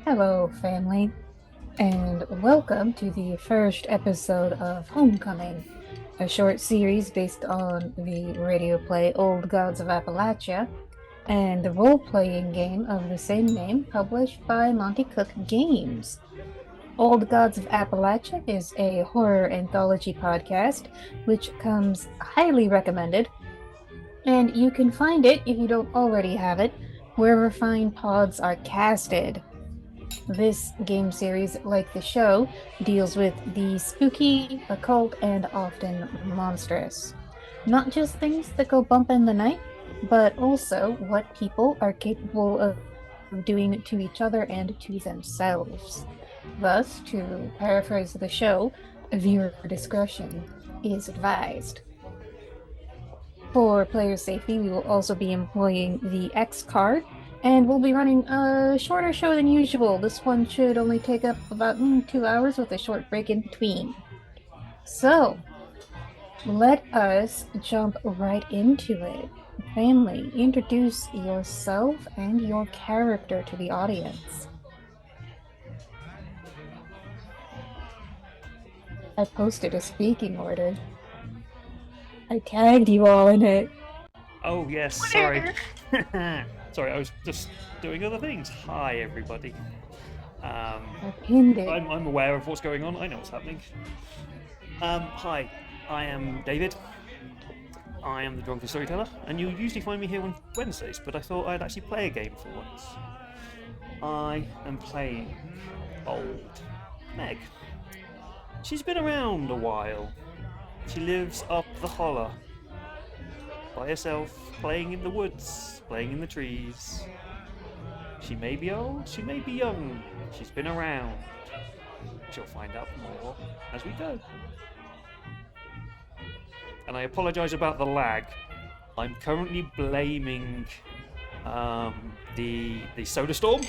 Hello, family, and welcome to the first episode of Homecoming, a short series based on the radio play Old Gods of Appalachia and the role playing game of the same name published by Monty Cook Games. Old Gods of Appalachia is a horror anthology podcast which comes highly recommended, and you can find it if you don't already have it wherever fine pods are casted. This game series, like the show, deals with the spooky, occult, and often monstrous. Not just things that go bump in the night, but also what people are capable of doing to each other and to themselves. Thus, to paraphrase the show, viewer discretion is advised. For player safety, we will also be employing the X card, and we'll be running a shorter show than usual. This one should only take up about 2 hours with a short break in between. So, let us jump right into it. Family, introduce yourself and your character to the audience. I posted a speaking order. I tagged you all in it. Oh, yes, sorry. Sorry, I was just doing other things. Hi, everybody. I pinned it. I'm aware of what's going on. I know what's happening. Hi, I am David. I am the Drunken Storyteller, and you usually find me here on Wednesdays, but I thought I'd actually play a game for once. I am playing Old Meg. She's been around a while. She lives up the holler by herself, playing in the woods, playing in the trees. She may be old, she may be young, she's been around. She'll find out more as we go. And I apologise about the lag. I'm currently blaming the soda storm.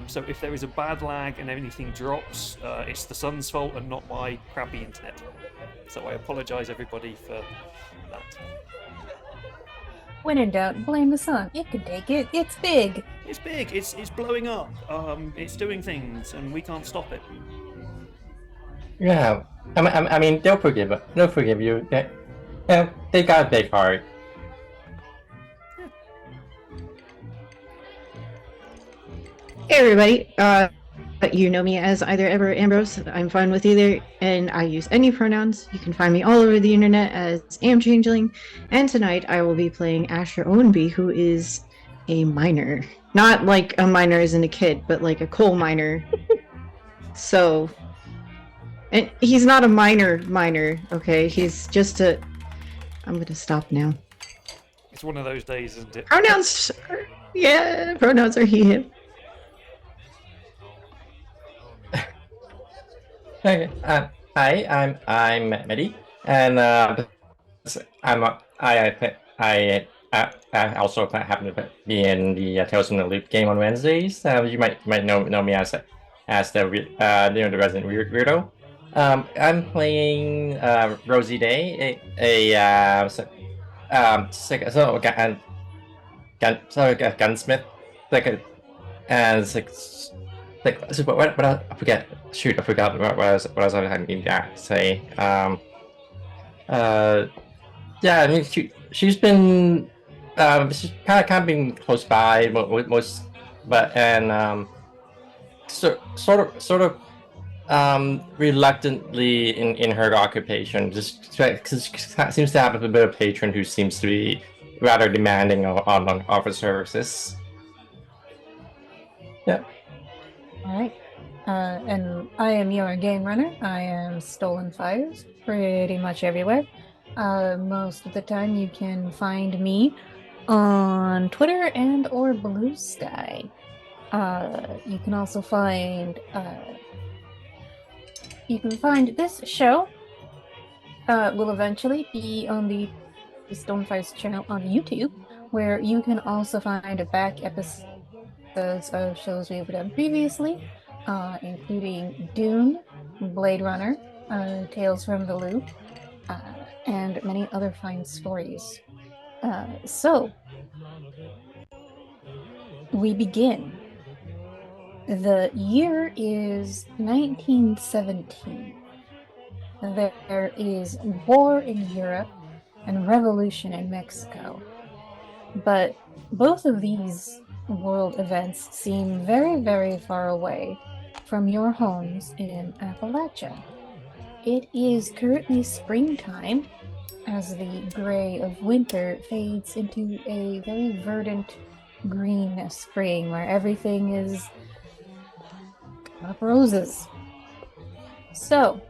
So if there is a bad lag and anything drops, it's the sun's fault and not my crappy internet. So I apologise everybody for that. When in doubt, blame the sun. It can take it. It's big. It's big. It's blowing up. It's doing things, and we can't stop it. Yeah, I mean, they'll forgive it. They'll forgive you. They got a big heart. Hey everybody, you know me as either Ever or Ambrose. I'm fine with either, and I use any pronouns. You can find me all over the internet as Amchangeling, and tonight I will be playing Asher Owenby, who is a miner. Not like a miner as in a kid, but like a coal miner. So, and he's not a miner, okay? He's just a... I'm gonna stop now. It's one of those days, isn't it? Pronouns are he, him. Okay. Hi, I'm Mehdi, and I also happen to be in the Tales from the Loop game on Wednesdays. You might know me as the the resident weirdo. I'm playing Rosie Day, a gunsmith, what I forget. Shoot, I forgot what I was having to say. Yeah, I mean, she's been she's kind of been close by most, but sort of reluctantly in her occupation, just because she seems to have a bit of patron who seems to be rather demanding on her services. Yeah. All right. And I am your game runner. I am Stolen Fires pretty much everywhere. Most of the time you can find me on Twitter and or Blue Sky. You can also find this show will eventually be on the Stolen Fires channel on YouTube, where you can also find back episodes of shows we've done previously, including Dune, Blade Runner, Tales from the Loop, and many other fine stories. So, we begin. The year is 1917. There is war in Europe and revolution in Mexico. But both of these world events seem very, very far away from your homes in Appalachia. It is currently springtime as the gray of winter fades into a very verdant green spring where everything is up roses. So,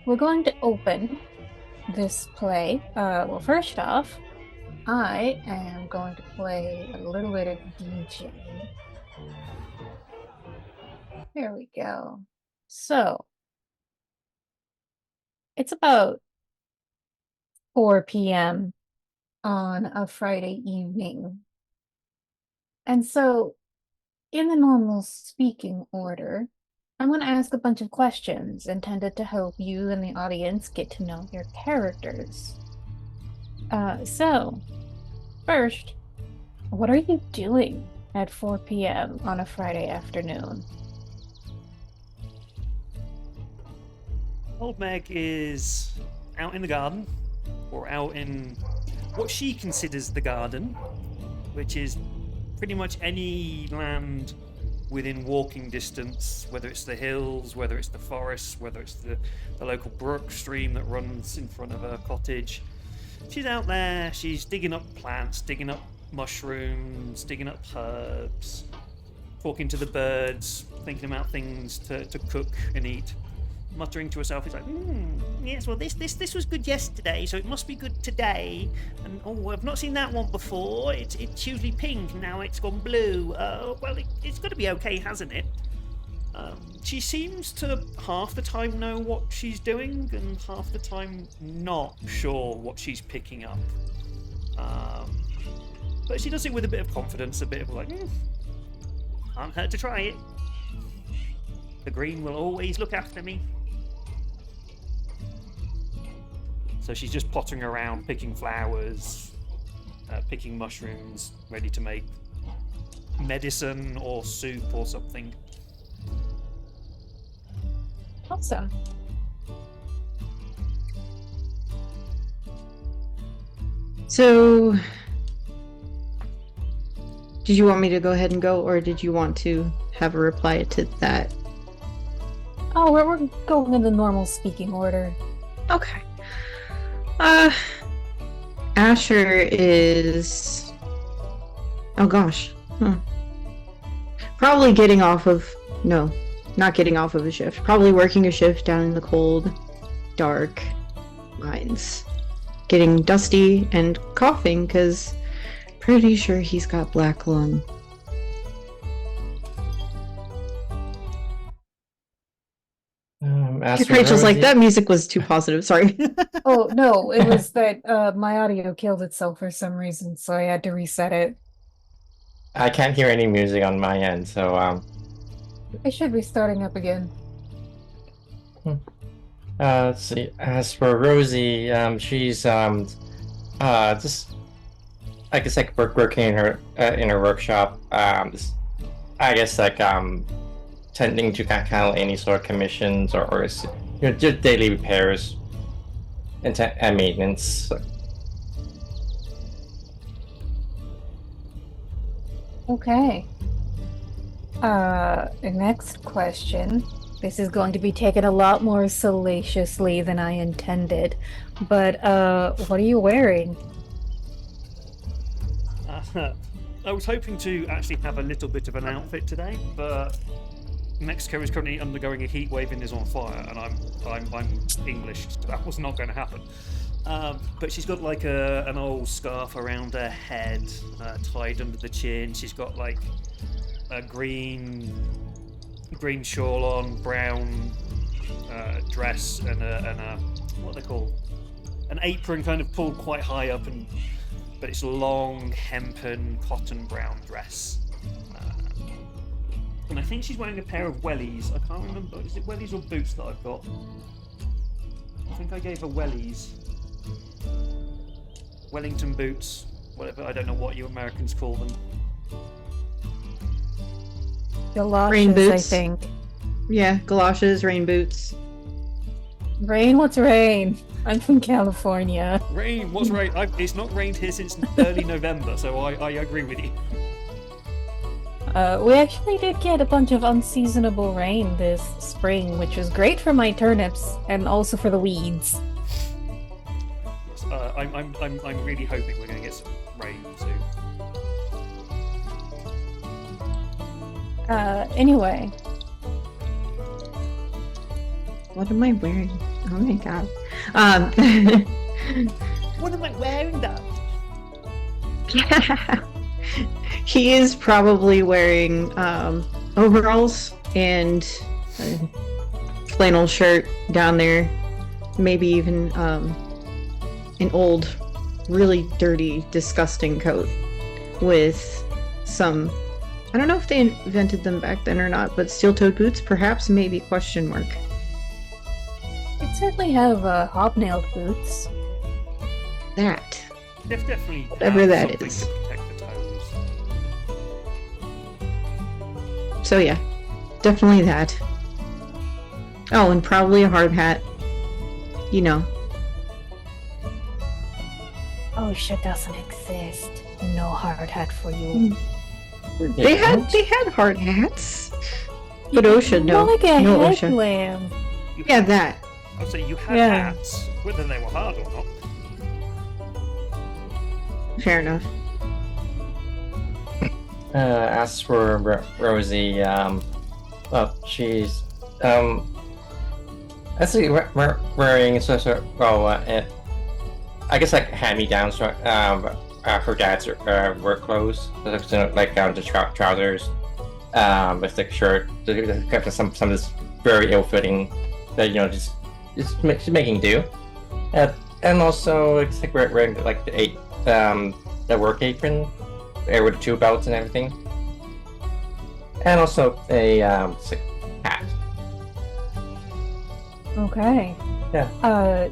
we're going to open this play. Well, first off, I am going to play a little bit of DJ. There we go. So, it's about 4 p.m. on a Friday evening. And so, in the normal speaking order, I'm going to ask a bunch of questions intended to help you and the audience get to know your characters. So, first, what are you doing at 4 p.m. on a Friday afternoon? Old Meg is out in the garden, or out in what she considers the garden, which is pretty much any land within walking distance, whether it's the hills, whether it's the forests, whether it's the local brook stream that runs in front of her cottage. She's out there, she's digging up plants, digging up mushrooms, digging up herbs, talking to the birds, thinking about things to cook and eat, muttering to herself. It's like, yes, well, this was good yesterday, so it must be good today. And oh, I've not seen that one before. It's usually pink, now it's gone blue. Well, it's got to be okay, hasn't it? She seems to half the time know what she's doing, and half the time not sure what she's picking up. But she does it with a bit of confidence, a bit of like, can't hurt to try it. The green will always look after me. So she's just pottering around, picking flowers, picking mushrooms, ready to make medicine or soup or something. Awesome. So, did you want me to go ahead and go, or did you want to have a reply to that? Oh, we're going in the normal speaking order. Okay. Asher is... Oh gosh. Probably getting off of... No, not getting off of a shift. Probably working a shift down in the cold, dark mines. Getting dusty and coughing, because pretty sure he's got black lung. Rachel's like, that music was too positive, sorry. Oh, no, it was that my audio killed itself for some reason, so I had to reset it. I can't hear any music on my end, so It should be starting up again. let's see. As for Rosie, she's just, I guess, like working in her workshop. I guess like tending to handle any sort of commissions or just daily repairs and maintenance. Okay. Next question. This is going to be taken a lot more salaciously than I intended, but what are you wearing? I was hoping to actually have a little bit of an outfit today, but Mexico is currently undergoing a heat wave and is on fire, and I'm English, so that was not going to happen. But she's got like an old scarf around her head, tied under the chin. She's got like a green shawl on, brown dress, and a what are they called? An apron kind of pulled quite high up, but it's a long hempen cotton brown dress. And I think she's wearing a pair of wellies. I can't remember. Is it wellies or boots that I've got? I think I gave her wellies. Wellington boots. Whatever. I don't know what you Americans call them. Galoshes, I boots. think. Yeah, galoshes, rain boots. Rain? What's rain? I'm from California. Rain? What's rain? It's not rained here since early November, so I agree with you. We actually did get a bunch of unseasonable rain this spring, which was great for my turnips and also for the weeds. Yes, I'm really hoping we're going to get some rain soon. Anyway. What am I wearing? Oh my god. What am I wearing, though? He is probably wearing overalls and a flannel shirt down there. Maybe even an old, really dirty, disgusting coat with some... I don't know if they invented them back then or not, but steel-toed boots, perhaps, maybe, question mark. They certainly have hobnailed boots. That. They've definitely Whatever that something is. to protect the toes. So yeah, definitely that. Oh, and probably a hard hat. You know. OSHA doesn't exist. No hard hat for you. They had hard hats. But OSHA, no. More like a No OSHA. headlamp. Yeah, that. I'd say you had Yeah. hats, whether they were hard or not. Fair enough. As for Rosie, well, she's actually wearing I guess like hand-me-downs, her dad's work clothes, like the trousers, with the shirt, some of this very ill-fitting that just making do, and also it's like wearing like the work apron, with 2 belts and everything, and also a hat. Okay. Yeah.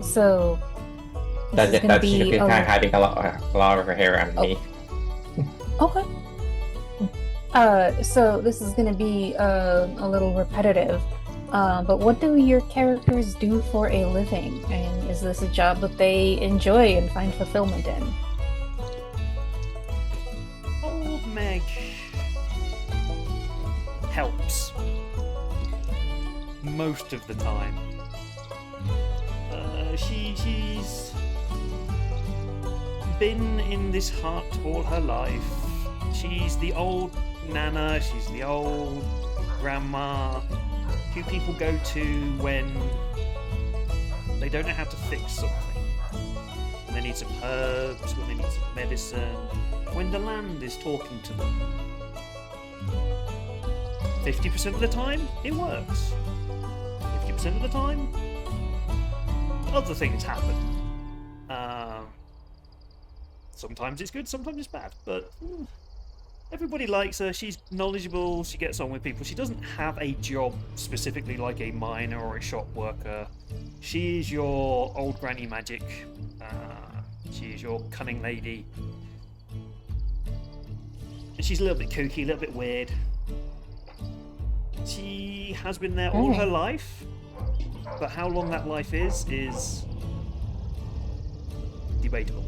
So this is gonna That be she's kind of hiding a lot of her hair underneath. Okay. So this is gonna be a little repetitive. But what do your characters do for a living? And is this a job that they enjoy and find fulfillment in? Old Meg helps most of the time. She's been in this hut all her life. She's the old nana, she's the old grandma who people go to when they don't know how to fix something. When they need some herbs, when they need some medicine, when the land is talking to them. 50% of the time, it works. 50% of the time, other things happen. Sometimes it's good, sometimes it's bad, but everybody likes her. She's knowledgeable, she gets on with people. She doesn't have a job specifically like a miner or a shop worker. She is your old granny magic. She is your cunning lady. And she's a little bit kooky, a little bit weird. She has been there all her life, but how long that life is debatable.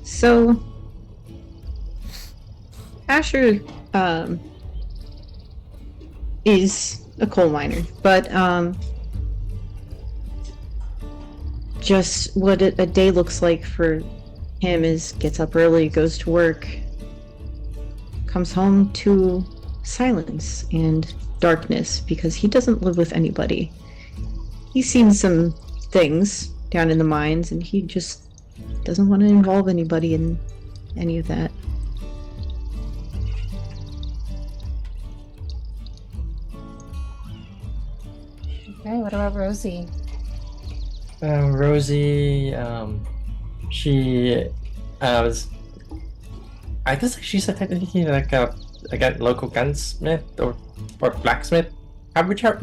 So Asher is a coal miner, but just what a day looks like for him is gets up early, goes to work, comes home to silence and darkness because he doesn't live with anybody. He's seen some things down in the mines and he just doesn't want to involve anybody in any of that. Okay, what about Rosie? Rosie, she was. I guess she's technically like a local gunsmith or blacksmith. I forget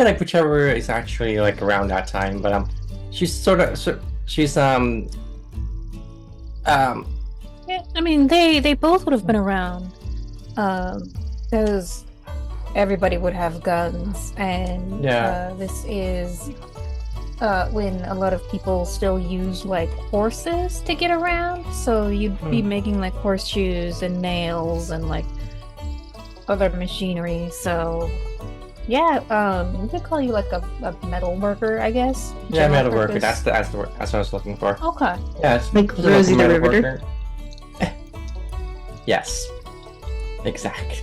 like whichever is actually like around that time, but she's she's um Yeah, I mean, they both would have been around, because everybody would have guns, and yeah. this is when a lot of people still use like horses to get around. So you'd be making like horseshoes and nails and like other machinery. So yeah, we could call you like a metal worker, I guess. Yeah, General metal worker. purpose. That's the word. That's what I was looking for. Okay. Yeah, Like she's a Rosie the metal Riveter? worker. Yes, exactly.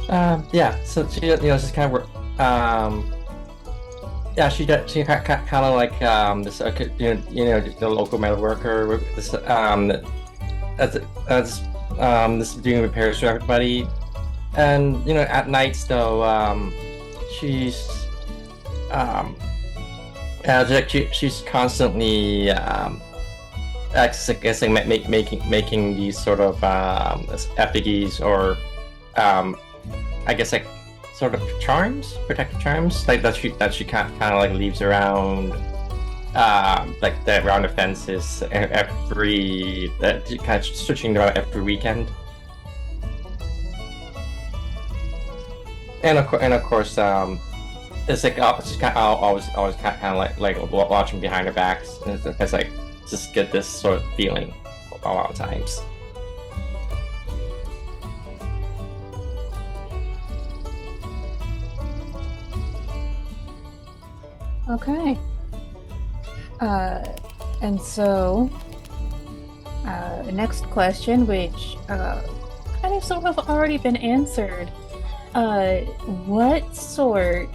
Yeah. So she, she's kind of work. Yeah, she does. She kind of like this. The local metal worker. This this doing repairs for everybody, and at nights though, she's she's constantly I guess like making these sort of effigies or I guess like sort of charms, protective charms, like that she kind of like leaves around, like around the fences every kind of switching around every weekend. And of course, it's like she's kind of always kind of like watching behind her backs, and it's like just get this sort of feeling a lot of times. Okay. And so, next question, which kind of sort of already been answered. What sort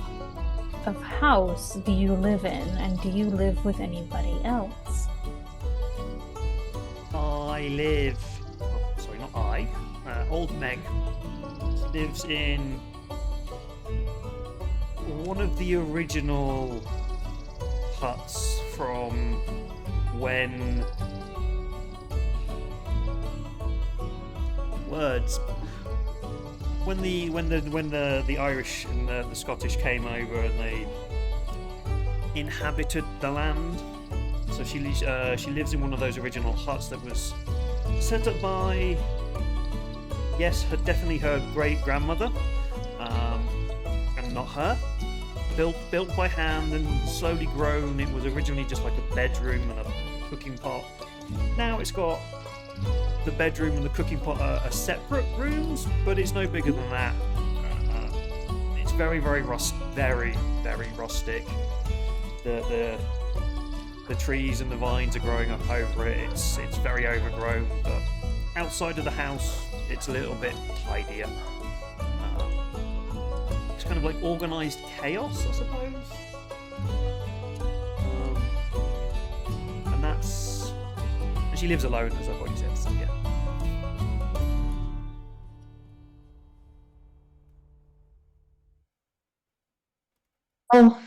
of house do you live in, and do you live with anybody else? I live. Oh, sorry, not I. Old Meg lives in one of the original huts from when the Irish and the Scottish came over and they inhabited the land. So she lives in one of those original huts that was set up by, yes, definitely her great grandmother, and not her. Built by hand and slowly grown. It was originally just like a bedroom and a cooking pot. Now it's got the bedroom and the cooking pot are separate rooms, but it's no bigger than that. It's very very rustic. The trees and the vines are growing up over it. It's very overgrown, but outside of the house, it's a little bit tidier. It's kind of like organised chaos, I suppose. And she lives alone, as I've already said. So yeah. Oh,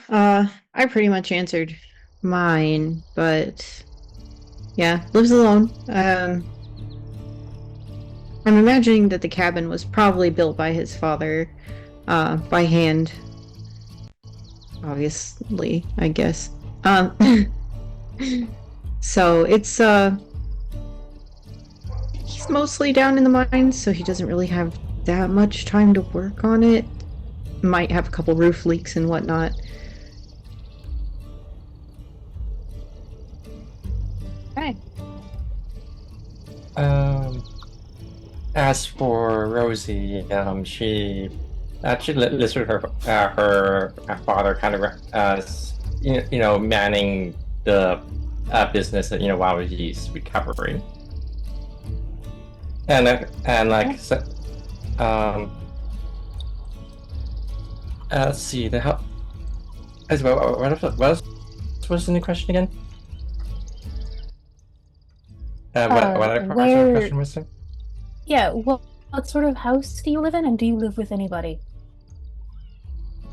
I pretty much answered mine, but yeah, lives alone. I'm imagining that the cabin was probably built by his father, by hand. Obviously, I guess. So it's he's mostly down in the mines, so he doesn't really have that much time to work on it. Might have a couple roof leaks and whatnot. Okay. As for Rosie, she actually lives with her father, kind of manning the business, while he's recovering, and like so, let's see the hell. As well, what was the new question again? What I where- the question was? There? Yeah, what sort of house do you live in, and do you live with anybody?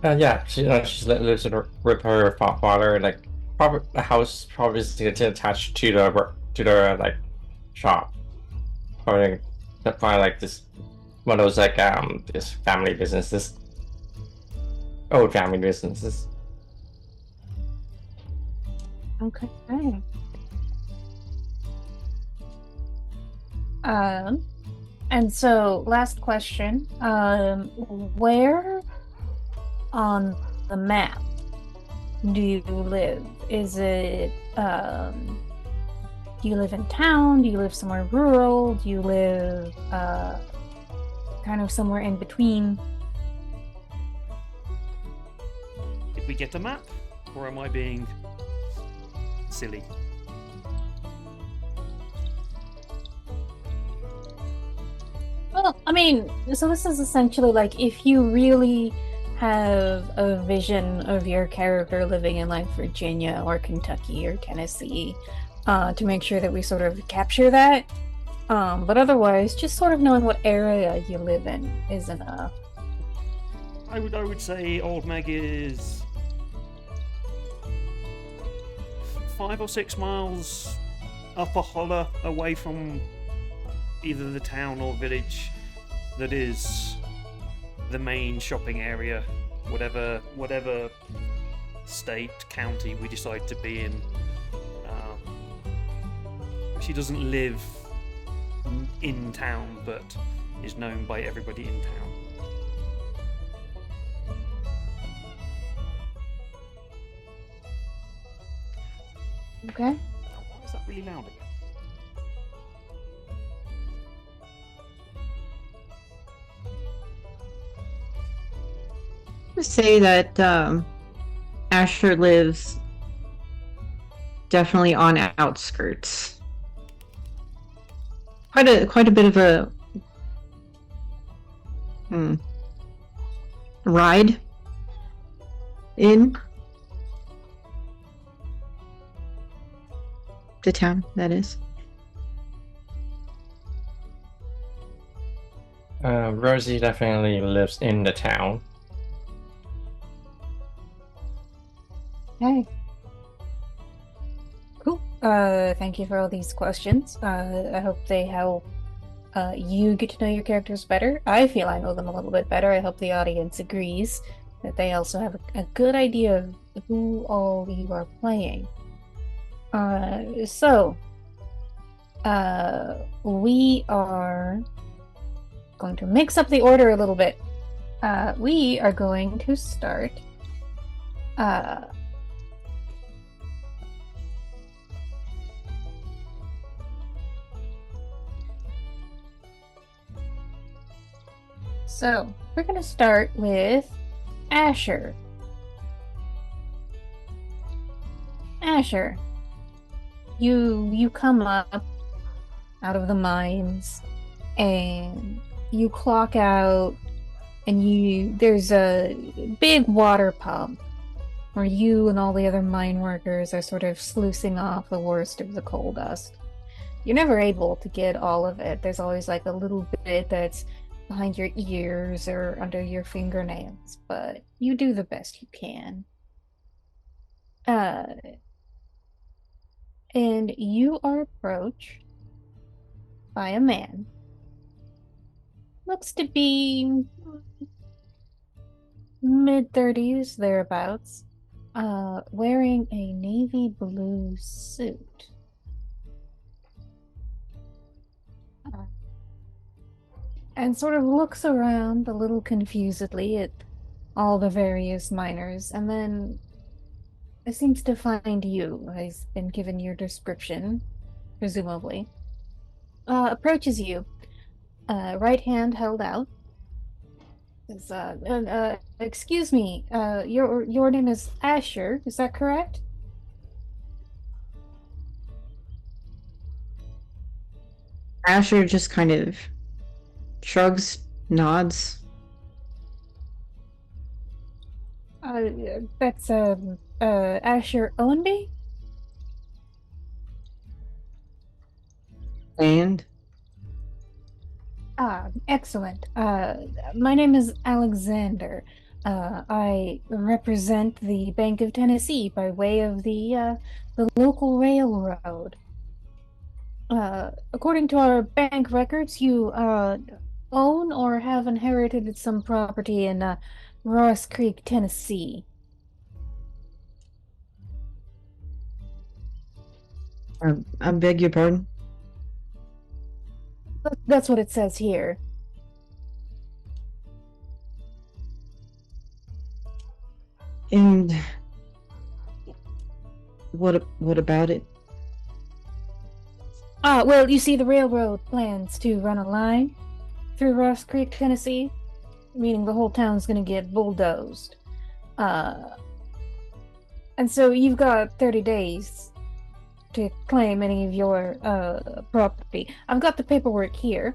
Yeah, she lives with her father. Like, probably the house probably is attached to the like shop. Probably like this one of those like this family businesses, old family businesses. Okay. Um, and so last question. Where on the map do you live? Is it do you live in town? Do you live somewhere rural? Do you live kind of somewhere in between? Did we get a map? Or am I being silly? Well, I mean, so this is essentially like if you really have a vision of your character living in like Virginia or Kentucky or Tennessee, to make sure that we sort of capture that. But otherwise, just sort of knowing what area you live in is enough. I would say Old Meg is 5 or 6 miles up a holler away from either the town or village that is the main shopping area, whatever state, county we decide to be in. She doesn't live in town, but is known by everybody in town. Okay. Why is that really loud again? To say that Asher lives definitely on outskirts. Quite a bit of a ride in the town, that is. Rosie definitely lives in the town. Okay. Cool. Thank you for all these questions. I hope they help you get to know your characters better. I feel I know them a little bit better. I hope the audience agrees that they also have a good idea of who all you are playing. We are going to mix up the order a little bit. We are going to start so we're going to start with Asher. Asher, you come up out of the mines and you clock out, and there's a big water pump where you and all the other mine workers are sort of sluicing off the worst of the coal dust. You're never able to get all of it. There's always like a little bit that's behind your ears or under your fingernails, but you do the best you can. And you are approached by a man. Looks to be mid-30s, thereabouts, wearing a navy blue suit. And sort of looks around a little confusedly at all the various miners, and then seems to find you. He's been given your description, presumably. Approaches you, right hand held out. Says, excuse me, your name is Asher, is that correct? Asher just kind of shrugs, nods. That's Asher Owenby? And Excellent. My name is Alexander. I represent the Bank of Tennessee by way of the local railroad. According to our bank records, you own or have inherited some property in Ross Creek, Tennessee. I beg your pardon. That's what it says here. And what about it? Well, you see, the railroad plans to run a line through Ross Creek, Tennessee, meaning the whole town's gonna get bulldozed. Uh, and so you've got 30 days to claim any of your property. I've got the paperwork here.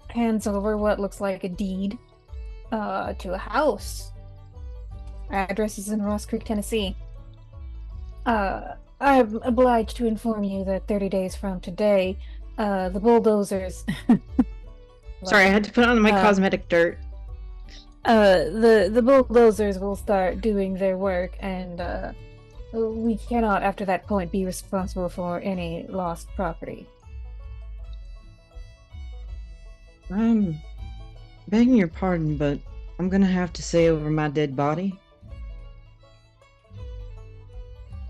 Hands over what looks like a deed to a house. Address is in Ross Creek, Tennessee. I'm obliged to inform you that 30 days from today, the bulldozers. Sorry, I had to put on my Uh, cosmetic dirt. The bulldozers will start doing their work, and we cannot, after that point, be responsible for any lost property. I'm begging your pardon, but I'm gonna have to say over my dead body.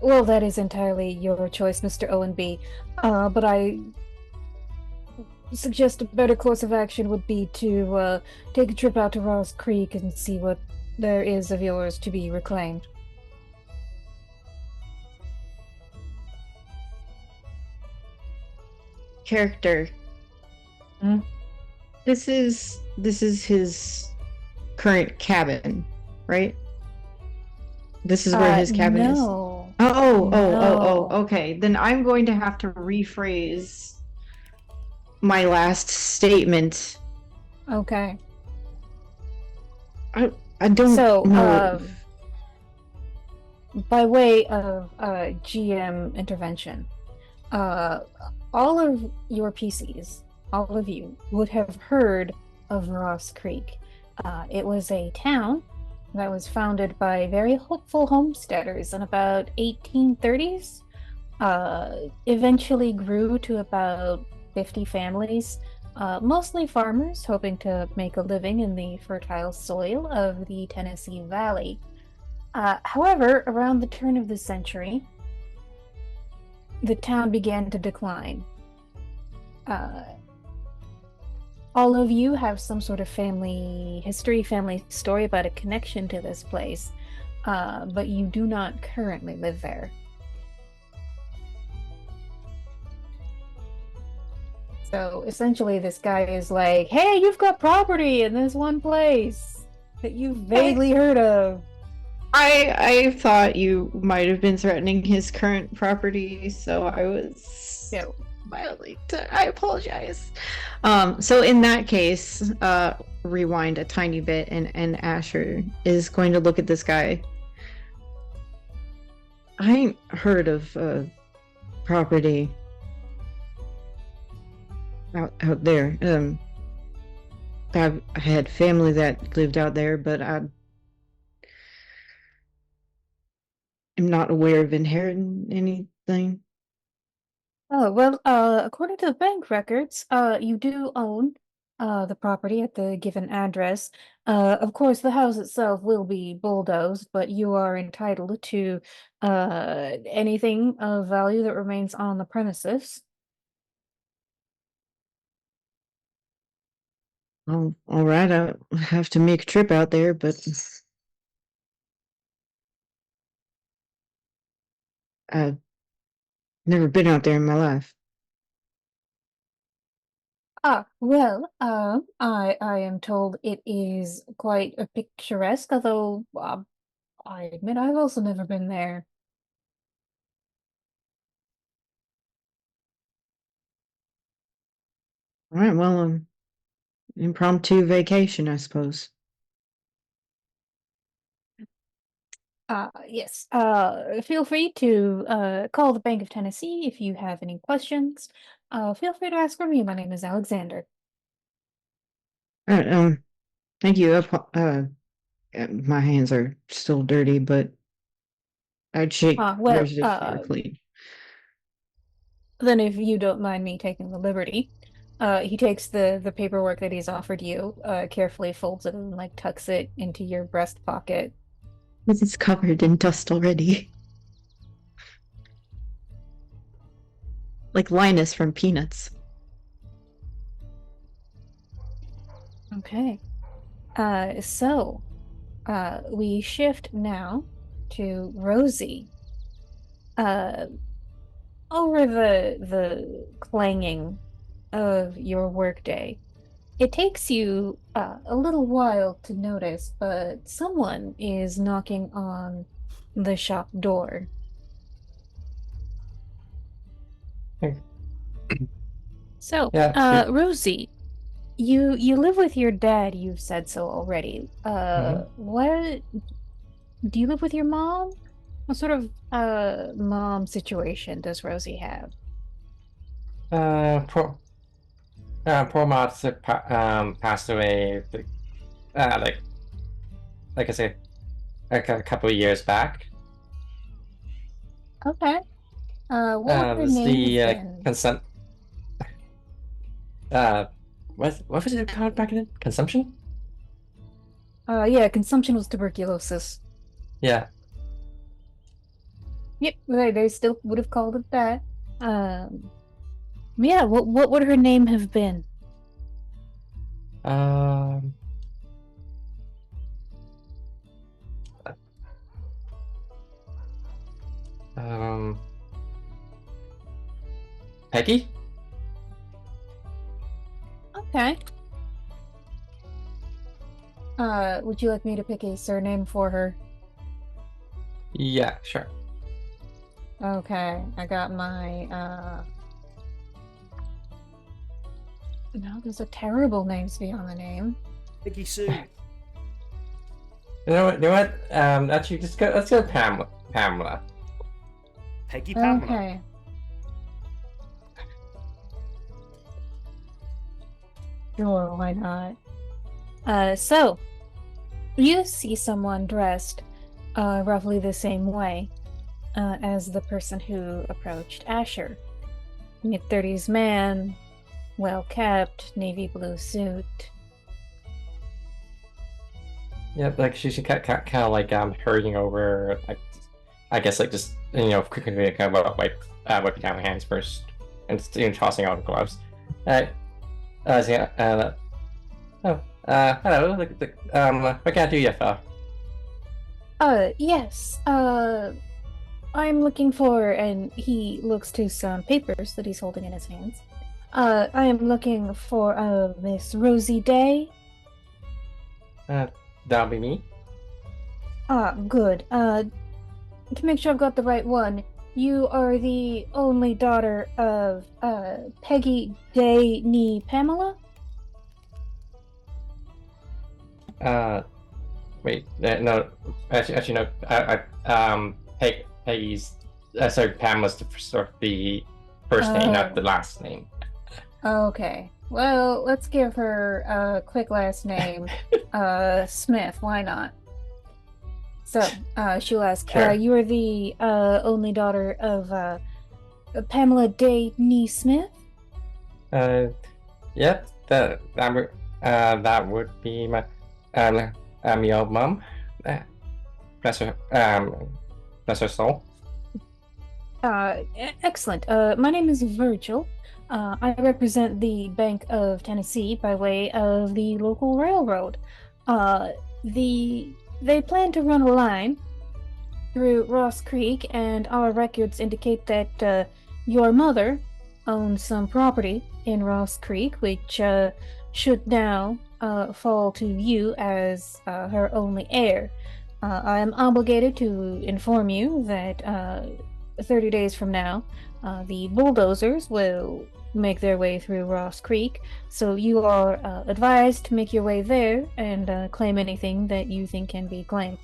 Well, that is entirely your choice, Mr. Owen B. But I suggest a better course of action would be to take a trip out to Ross Creek and see what there is of yours to be reclaimed. Character. Hmm? This is his current cabin, right? This is where his cabin is. No. Oh, No. okay. Then I'm going to have to rephrase my last statement. Okay. I don't So, know. by way of GM intervention, uh, all of your PCs, all of you, would have heard of Ross Creek. It was a town that was founded by very hopeful homesteaders in about 1830s. Eventually grew to about 50 families, mostly farmers hoping to make a living in the fertile soil of the Tennessee Valley. However, around the turn of the century, the town began to decline. Uh, all of you have some sort of family history, family story about a connection to this place, but you do not currently live there. So essentially, this guy is like, hey, you've got property in this one place that you've vaguely heard of. I thought you might have been threatening his current property, so I was No. mildly. I apologize. So in that case, rewind a tiny bit, and Asher is going to look at this guy. I ain't heard of property out there. I had family that lived out there, but I am not aware of inheriting anything. Oh, well, according to the bank records, you do own the property at the given address. Of course, the house itself will be bulldozed, but you are entitled to anything of value that remains on the premises. Oh, all right. I have to make a trip out there, but I've never been out there in my life. Well, I am told it is quite a picturesque, although I admit I've also never been there. All right. Well, impromptu vacation, I suppose. Yes. Feel free to call the Bank of Tennessee if you have any questions. Feel free to ask for me. My name is Alexander. All right. Thank you. My hands are still dirty, but I'd shake Well, yours if they were clean. then if you don't mind me taking the liberty, he takes the paperwork that he's offered you, carefully folds it and like tucks it into your breast pocket. Because it's covered in dust already. like Linus from Peanuts. Okay. So we shift now to Rosie. Uh, over the clanging of your workday, it takes you a little while to notice, but someone is knocking on the shop door. So, Yeah, sure. Rosie, you live with your dad, you've said so already. Mhm. What do you live with your mom? What sort of mom situation does Rosie have? Uh, poor, poor Mods passed away, like I said, like a couple of years back. Okay. What would her This name the have been? consent. Uh, what was it called back then? Consumption? Yeah, consumption was tuberculosis. Yeah. Yep, they still would have called it that. Um, yeah, what would her name have been? Um. Um. Peggy? Okay. Would you like me to pick a surname for her? Yeah, sure. Okay, I got my no, those are terrible names beyond the name. Piggy Sue. You know what? You know what? Actually, just go. Let's go Pamela. Pamela. Peggy Pamela. Okay. Sure, why not? So you see someone dressed roughly the same way as the person who approached Asher. Mid-30s man, well kept, navy blue suit. Yeah, like she's kind of like hurrying over. Like, I guess like just quickly kind of wiping down her hands first, and tossing out the gloves. Uh, so yeah, oh, hello. What can I do you for? Yes. I'm looking for, and he looks to some papers that he's holding in his hands. I am looking for Miss Rosie Day. That'll be me. Ah, good. To make sure I've got the right one, you are the only daughter of Peggy Day Nee Pamela? Uh, Wait, no. Actually, no. Peggy's. Sorry, Pamela's the first name, not the last name. Okay. Well, let's give her a quick last name. Smith, why not? So, she'll ask, Sure. you are the only daughter of Pamela Day Nee Smith? Yep. That would be your mom. Bless her. Bless her soul. Excellent. My name is Virgil. I represent the Bank of Tennessee by way of the local railroad. Uh, they plan to run a line through Ross Creek, and our records indicate that your mother owns some property in Ross Creek, which should now fall to you as her only heir. I am obligated to inform you that 30 days from now, the bulldozers will make their way through Ross Creek, so you are advised to make your way there and claim anything that you think can be claimed.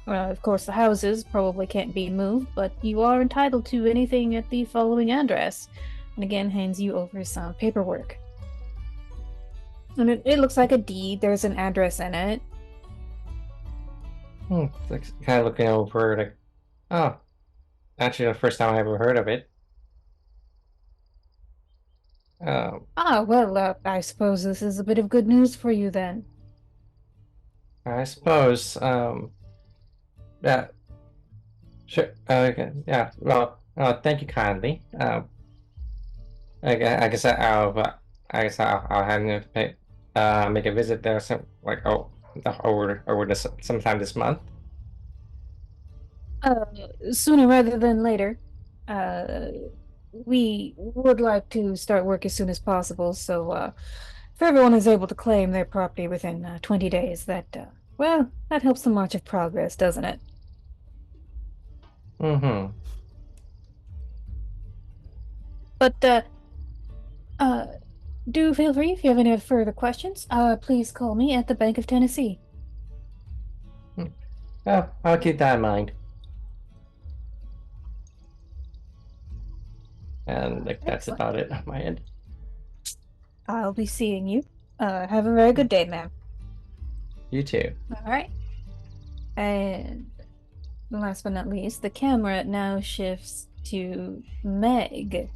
Of course, the houses probably can't be moved, but you are entitled to anything at the following address. And again, hands you over some paperwork. And it looks like a deed. There's an address in it. It's like kind of looking over, like, oh, actually, the first time I ever heard of it. Well, I suppose this is a bit of good news for you then. I suppose. Yeah. Sure. Okay. Yeah. Well. Thank you kindly. I guess I guess I'll have to make a visit there some like over this sometime this month. Uh, Sooner rather than later. Uh, we would like to start work as soon as possible, so if everyone is able to claim their property within 20 days, well, that helps the march of progress, doesn't it? Mm-hmm. But uh, do feel free if you have any further questions. Please call me at the Bank of Tennessee. Oh, I'll keep that in mind. And like that's Excellent. about it on my end. I'll be seeing you. Have a very good day, ma'am. You too. All right. And last but not least, the camera now shifts to Meg,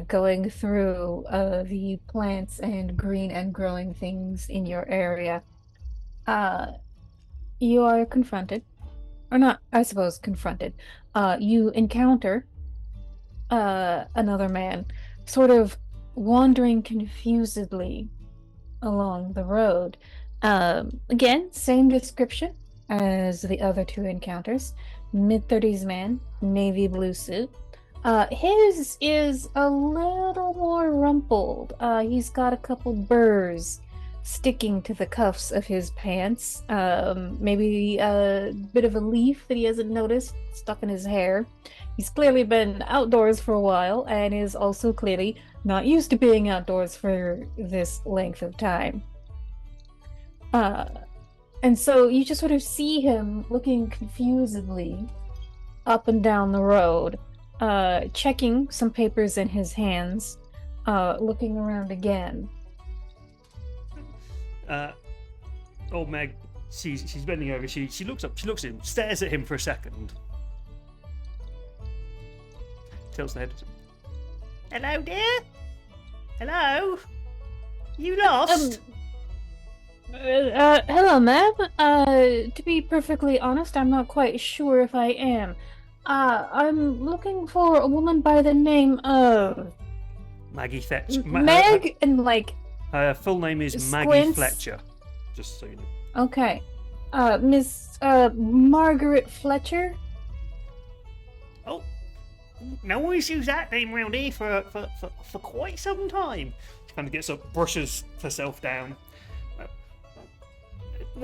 going through the plants and green and growing things in your area. Uh, you are confronted, or not, I suppose, confronted. You encounter another man, sort of wandering confusedly along the road. Again, same description as the other two encounters. Mid-30s man, navy blue suit. His is a little more rumpled. He's got a couple burrs sticking to the cuffs of his pants. Maybe a bit of a leaf that he hasn't noticed stuck in his hair. He's clearly been outdoors for a while and is also clearly not used to being outdoors for this length of time. Uh, and so you just sort of see him looking confusedly up and down the road, checking some papers in his hands, looking around again. Old Meg, she's bending over. She looks up. She looks at him, stares at him for a second. Tilts the head. Hello, dear. Hello. You lost? Hello, ma'am. To be perfectly honest, I'm not quite sure if I am. I'm looking for a woman by the name of Maggie Fletcher. Meg, and like Her full name is Maggie Squints. Fletcher. Just so you know. Okay. Miss Margaret Fletcher. Oh, no one's used that name round here for quite some time. She kind of gets up, brushes herself down.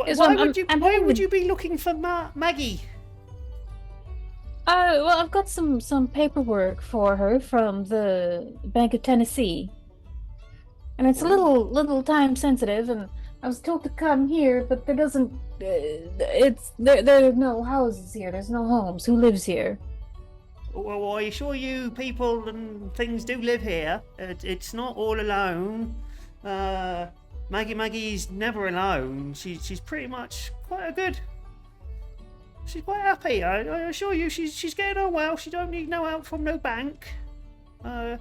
Yes, Why I'm why having would the- you be looking for Maggie? Well, I've got some paperwork for her from the Bank of Tennessee, and it's a little time sensitive. And I was told to come here, but there doesn't. There are no houses here. There's no homes. Who lives here? Well, I assure you, people and things do live here. It's not all alone. Maggie's never alone. She's pretty much quite a good. She's quite happy. I assure you, she's getting on well. She don't need no help from no bank. I'm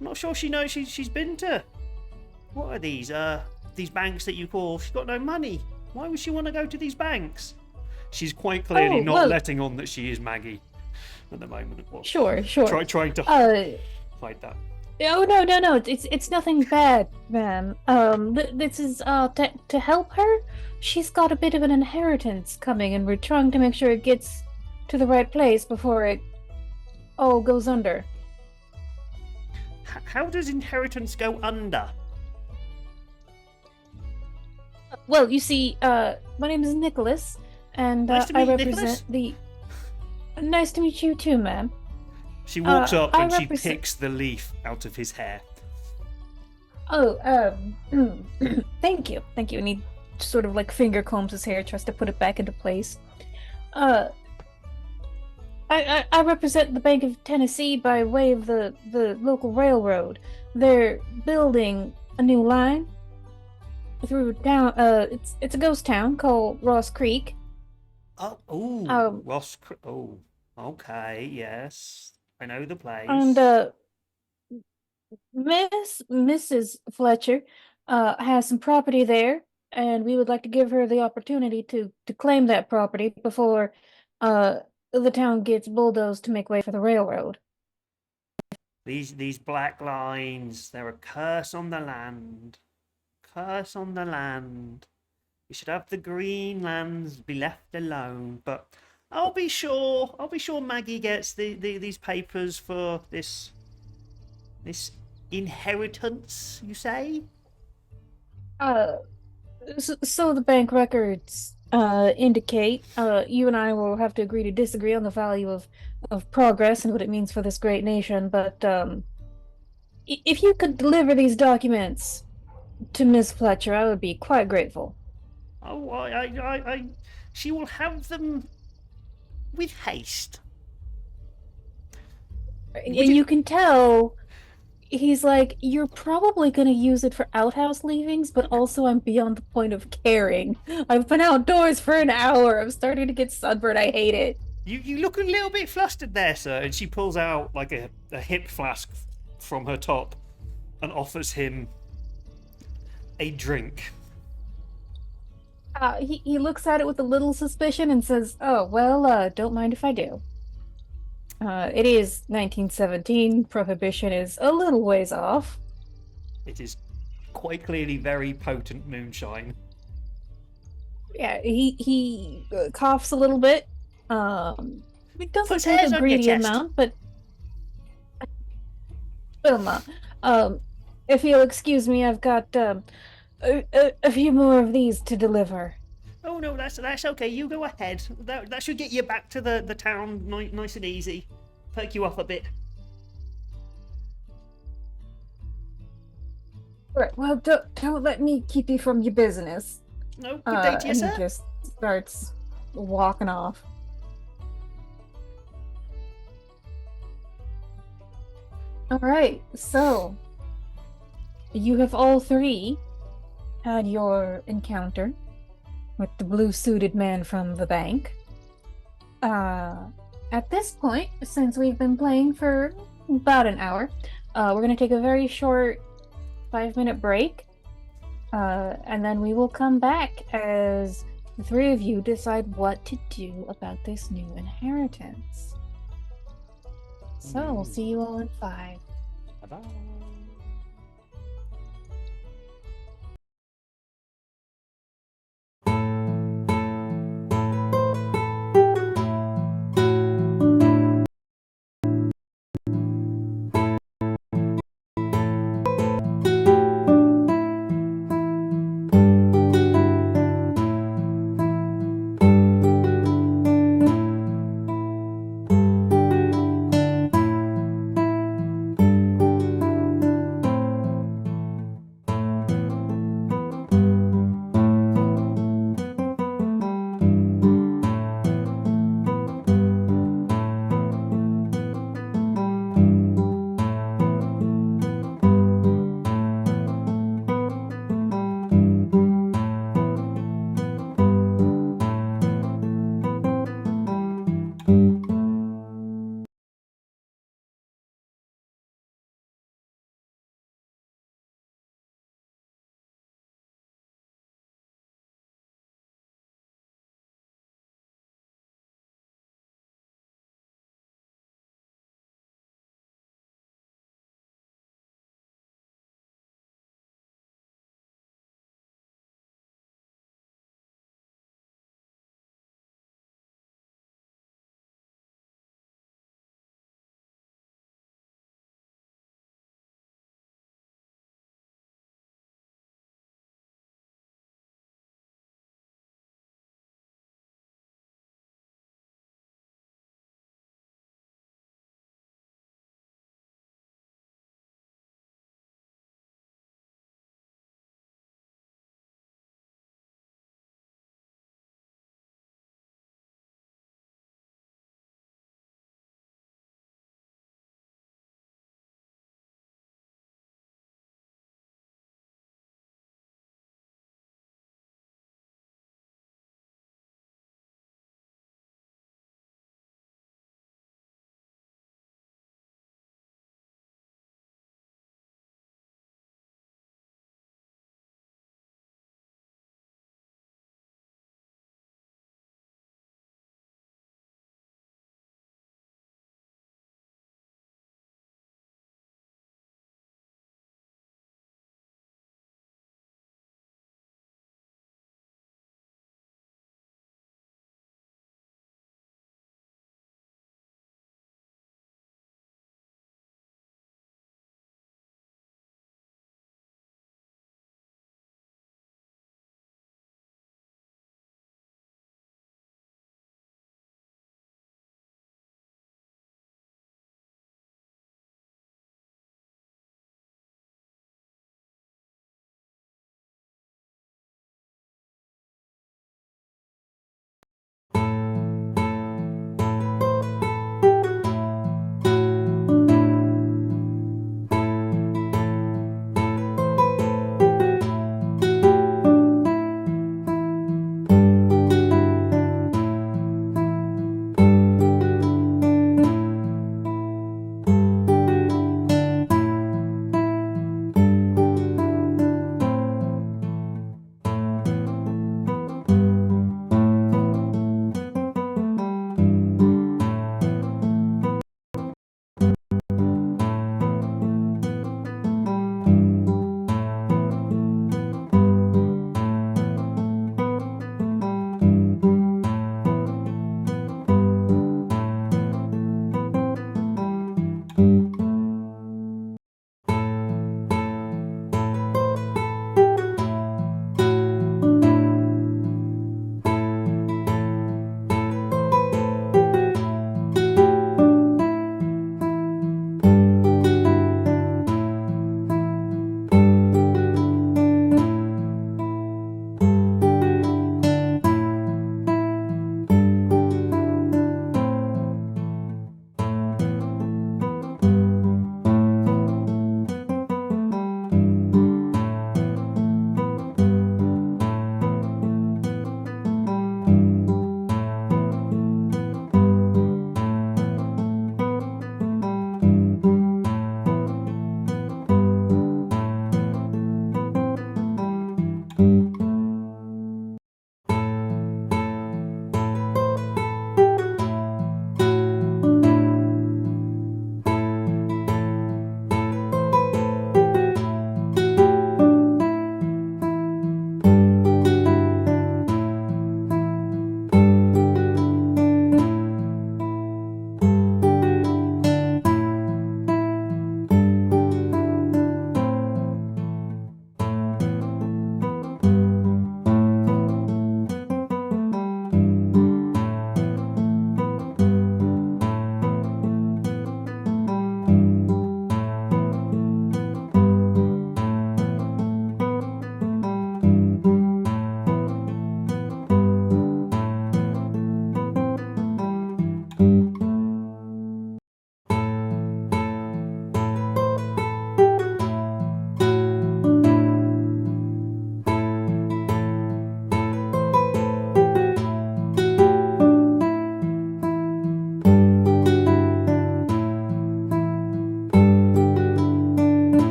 not sure she knows she's been to. What are these banks that you call? She's got no money. Why would she want to go to these banks? She's quite clearly not well- letting on that she is Maggie at the moment. Well, Sure. trying to Uh, hide that. Oh no! It's nothing bad, ma'am. This is to help her. She's got a bit of an inheritance coming, and we're trying to make sure it gets to the right place before it all goes under. How does inheritance go under? Well, you see, my name is Nicholas, and Nice to I meet you, represent Nicholas. the. Nice to meet you too, ma'am. She walks up I and she represent- picks the leaf out of his hair. Oh, thank you. And he sort of like finger combs his hair, tries to put it back into place. I represent the Bank of Tennessee by way of the local railroad. They're building a new line through town. It's a ghost town called Ross Creek. Ross. Oh, okay, yes, I know the place. And Mrs. Fletcher has some property there, and we would like to give her the opportunity to claim that property before the town gets bulldozed to make way for the railroad. These black lines, they're a curse on the land. Curse on the land. We should have the green lands be left alone. But I'll be sure Maggie gets these papers for this inheritance, you say? Uh, so the bank records indicate you and I will have to agree to disagree on the value of progress and what it means for this great nation, but if you could deliver these documents to Miss Fletcher, I would be quite grateful. Oh, she will have them with haste. And Would you? you can tell he's like, you're probably going to use it for outhouse leavings, but also I'm beyond the point of caring. I've been outdoors for an hour. I'm starting to get sunburned. I hate it. You look a little bit flustered there, sir. And she pulls out like a hip flask from her top and offers him a drink. He looks at it with a little suspicion and says, "Oh, well, don't mind if I do." It is 1917. Prohibition is a little ways off. It is quite clearly very potent moonshine. Yeah, he coughs a little bit. It doesn't Puts take hairs a on your greedy chest. amount, but Wilma, if you'll excuse me, I've got a few more of these to deliver. Oh no, that's okay. You go ahead. That should get you back to the town nice and easy. Perk you up a bit. Right. Well, don't let me keep you from your business. No, good day to you, And sir. he just starts walking off. All right. So you have all three had your encounter with the blue-suited man from the bank. At this point, since we've been playing for about an hour, we're gonna take a very short 5-minute break, and then we will come back as the three of you decide what to do about this new inheritance. So we'll see you all in 5. Bye-bye.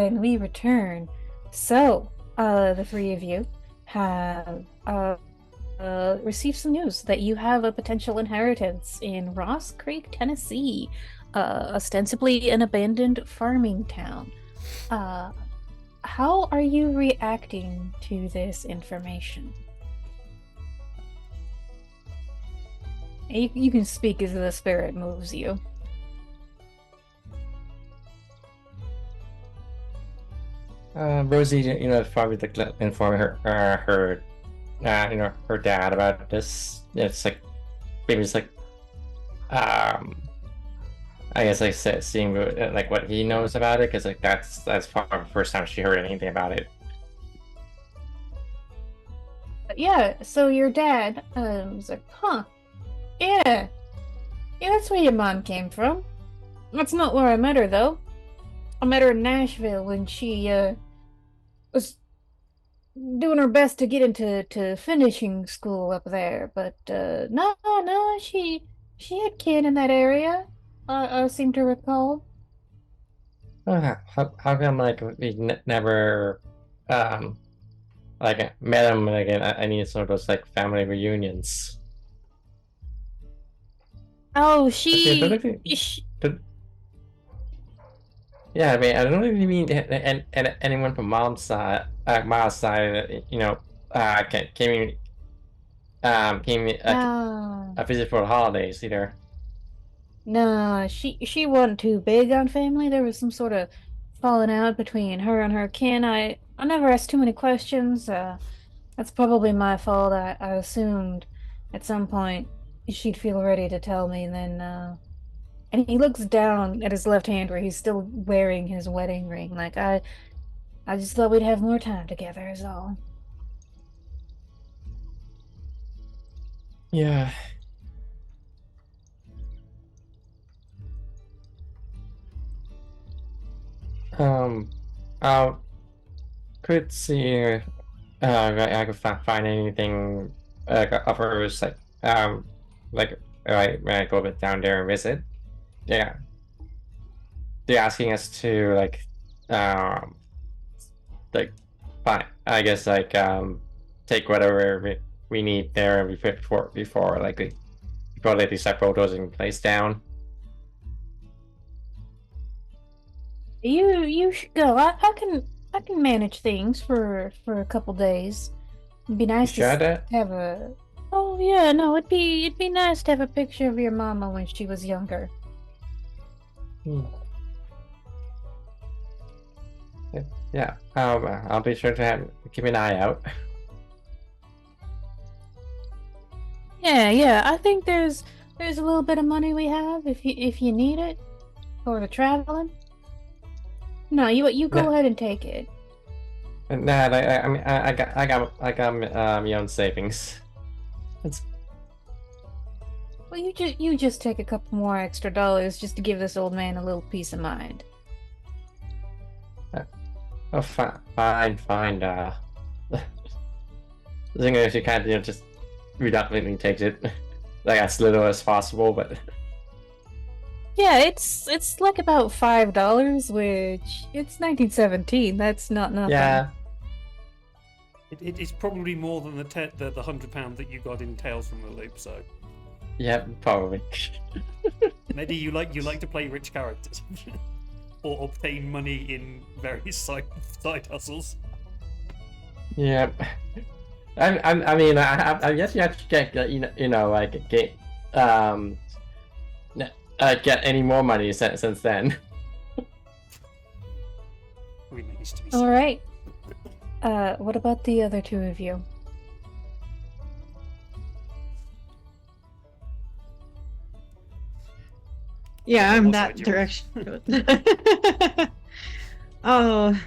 and we return. So, the three of you have received some news that you have a potential inheritance in Ross Creek, Tennessee, ostensibly an abandoned farming town. How are you reacting to this information? You can speak as the spirit moves you. Rosie, probably like inform her dad about this. It's like maybe it's like, I guess like seeing like what he knows about it, because like that's probably the first time she heard anything about it. Yeah, so your dad was like, huh, yeah, that's where your mom came from. That's not where I met her, though. I met her in Nashville when she was doing her best to get into finishing school up there. But no, she had kin in that area. I seem to recall. How come like we never like met him again? I need some of those like family reunions. Oh, Yeah, yeah, I mean, I don't really mean and anyone from mom's side, came no, a visit for the holidays either. no, she wasn't too big on family. There was some sort of falling out between her and her kin. I never asked too many questions. That's probably my fault. I assumed at some point she'd feel ready to tell me, and then and he looks down at his left hand where he's still wearing his wedding ring. Like I just thought we'd have more time together is all. Yeah. Um, I could see I could find anything of hers like when I go a bit down there and visit. Yeah, they're asking us to um like fine, I guess take whatever we need there before they set photos and place down. You should go. I can manage things for a couple days. It'd be You nice sure that? have a. Oh yeah, no, it'd be nice to have a picture of your mama when she was younger. Hmm. Yeah, I'll be sure to keep an eye out. Yeah. I think there's a little bit of money we have if you need it for the traveling. No, you go No, ahead and take it. nah, I mean, I got my own savings. It's Well, you just take a couple more extra dollars just to give this old man a little peace of mind. oh, fine. The thing is, you can't just reluctantly takes it like as little as possible, but Yeah, it's like about $5, which it's 1917. That's not nothing. yeah, It's probably more than the £100 that you got in Tales from the Loop. So yeah, probably. maybe you like to play rich characters or obtain money in various side hustles. Yeah, I mean, I guess you have to get like um get any more money since then. Remains to be All seen. right. What about the other two of you? Yeah, Okay, I'm what that side you on? direction. Oh,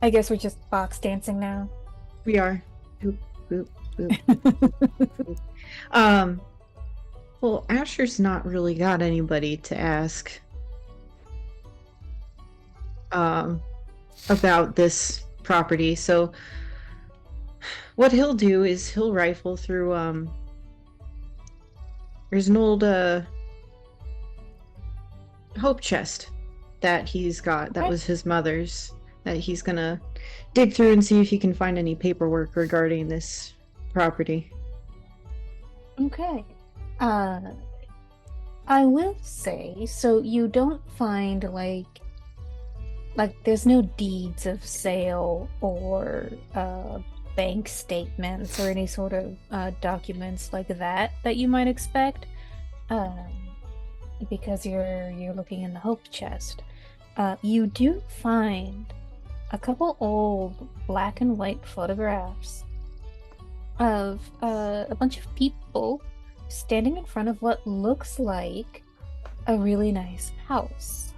I guess we're just box dancing now. we are. Boop, boop, boop. Um, well, Asher's not really got anybody to ask about this property, so what he'll do is he'll rifle through there's an old hope chest that he's got that Okay. was his mother's, that he's gonna dig through and see if he can find any paperwork regarding this property. Okay. Uh, I will say, so you don't find like there's no deeds of sale or bank statements or any sort of documents like that you might expect, um, because you're looking in the hope chest. You do find a couple old black and white photographs of a bunch of people standing in front of what looks like a really nice house.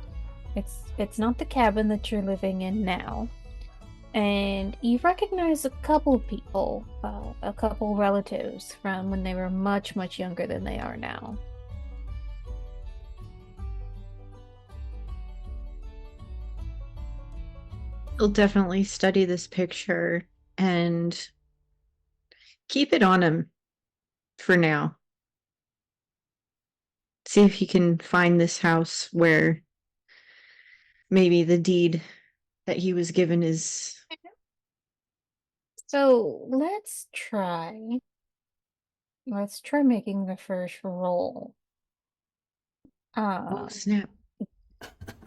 It's not the cabin that you're living in now. And you recognize a couple people, a couple relatives from when they were much, much younger than they are now. He'll definitely study this picture and keep it on him for now. See if he can find this house where maybe the deed that he was given is. So let's try making the first roll. Oh, snap.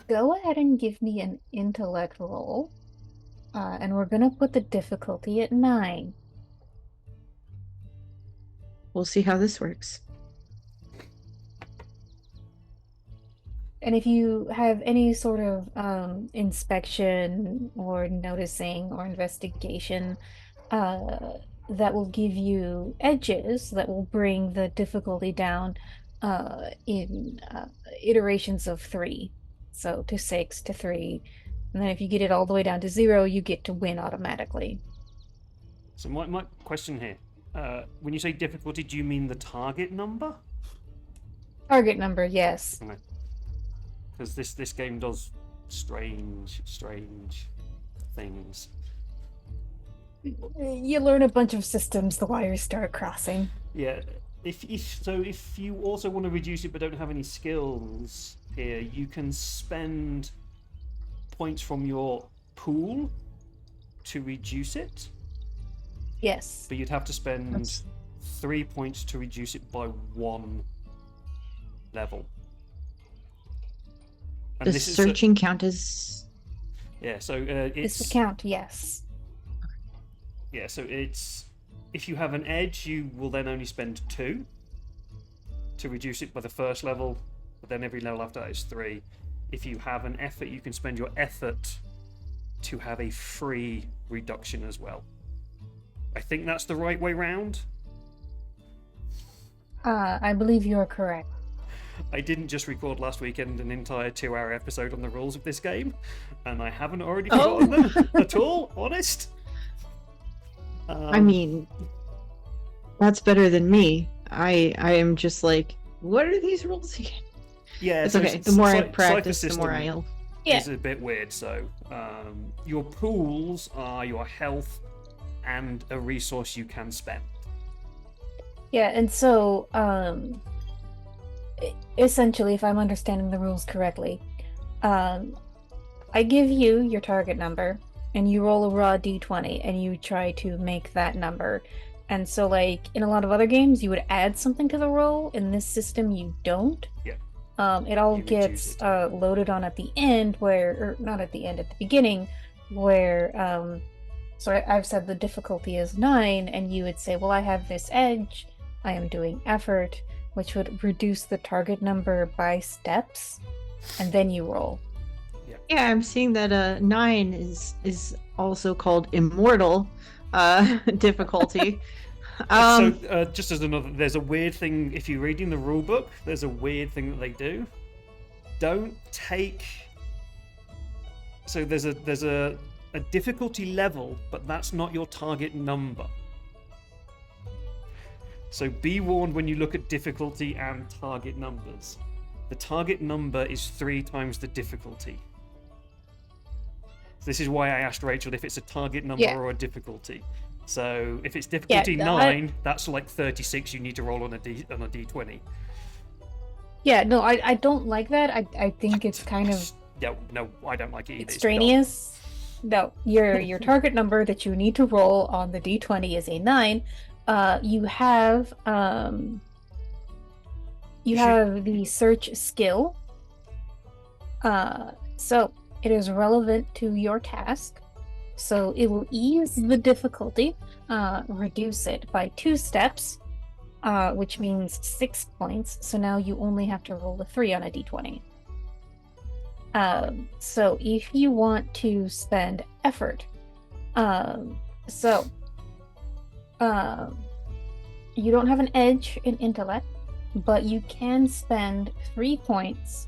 Go ahead and give me an intellect roll. And we're gonna put the difficulty at 9. We'll see how this works. And if you have any sort of inspection or noticing or investigation, that will give you edges that will bring the difficulty down in iterations of 3. So to 6, to 3. And then if you get it all the way down to 0, you get to win automatically. So my question here, when you say difficulty, do you mean the target number? Target number, yes. Okay. Because this game does strange things. You learn a bunch of systems, the wires start crossing. Yeah. If you also want to reduce it but don't have any skills here, you can spend points from your pool to reduce it. Yes. But you'd have to spend 3 points to reduce it by 1 level. And Does searching count as? Yeah, so This would count, yes. Yeah, so it's if you have an edge, you will then only spend 2 to reduce it by the first level, but then every level after that is 3. If you have an effort, you can spend your effort to have a free reduction as well. I think that's the right way round. I believe you're correct. I didn't just record last weekend an entire 2-hour episode on the rules of this game, and I haven't already forgotten them at all, honest. I mean, that's better than me. I am just like, what are these rules again? Yeah, it's so okay. The more I Cypher practice, the system more I'll. is a bit weird. So, your pools are your health and a resource you can spend. Yeah, and so, essentially, if I'm understanding the rules correctly, I give you your target number, and you roll a raw d20, and you try to make that number. And so, like, in a lot of other games, you would add something to the roll. In this system, you don't. Yeah. It all You gets reduce it. loaded on at the end, or not at the end, at the beginning, where, so I've said the difficulty is 9, and you would say, well, I have this edge, I am doing effort, which would reduce the target number by steps, and then you roll. Yeah, I'm seeing that 9 is also called immortal difficulty. So, just as another, there's a weird thing. If you're reading the rule book, there's a weird thing that they do. Don't take. So there's a difficulty level, but that's not your target number. So be warned when you look at difficulty and target numbers. The target number is 3 times the difficulty. This is why I asked Rachel if it's a target number or a difficulty. So if it's difficulty 9, that's like 36 you need to roll on a D20. Yeah, no, I don't like that. I think it's kind of no, I don't like it either. Extraneous? No, your target number that you need to roll on the d20 is a 9. You have the search skill. So it is relevant to your task. So it will ease the difficulty, reduce it by 2 steps, which means 6 points. So now you only have to roll a 3 on a d20. So if you want to spend effort, you don't have an edge in intellect, but you can spend 3 points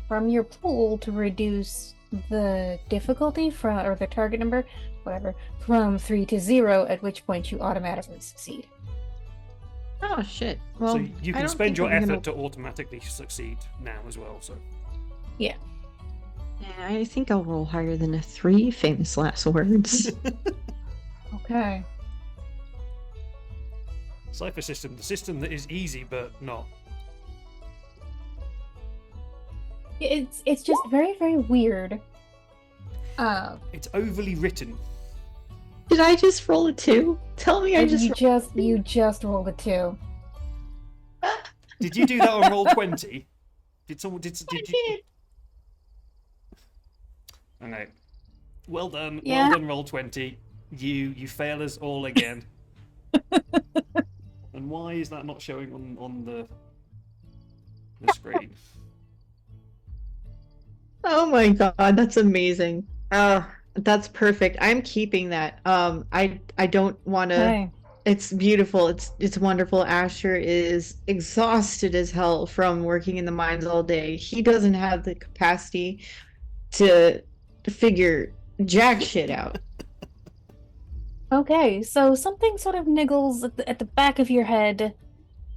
from your pool to reduce the difficulty or the target number, whatever, from 3 to 0, at which point you automatically succeed. Oh shit! Well, so you can spend your effort to automatically succeed now as well. So yeah. Yeah, I think I'll roll higher than a 3. Famous last words. Okay. Cipher system, the system that is easy but not. It's just very, very weird. It's overly written. Did I just roll a 2? Tell me I just you just rolled a 2. Did you do that on roll 20? Did you? did. Okay. Well done. Yeah. Well done, roll 20. You fail us all again. And why is that not showing on the screen? Oh my god, that's amazing. That's perfect. I'm keeping that. I don't want to. Hey. It's beautiful. It's wonderful. Asher is exhausted as hell from working in the mines all day. He doesn't have the capacity to figure jack shit out. Okay, so something sort of niggles at the back of your head.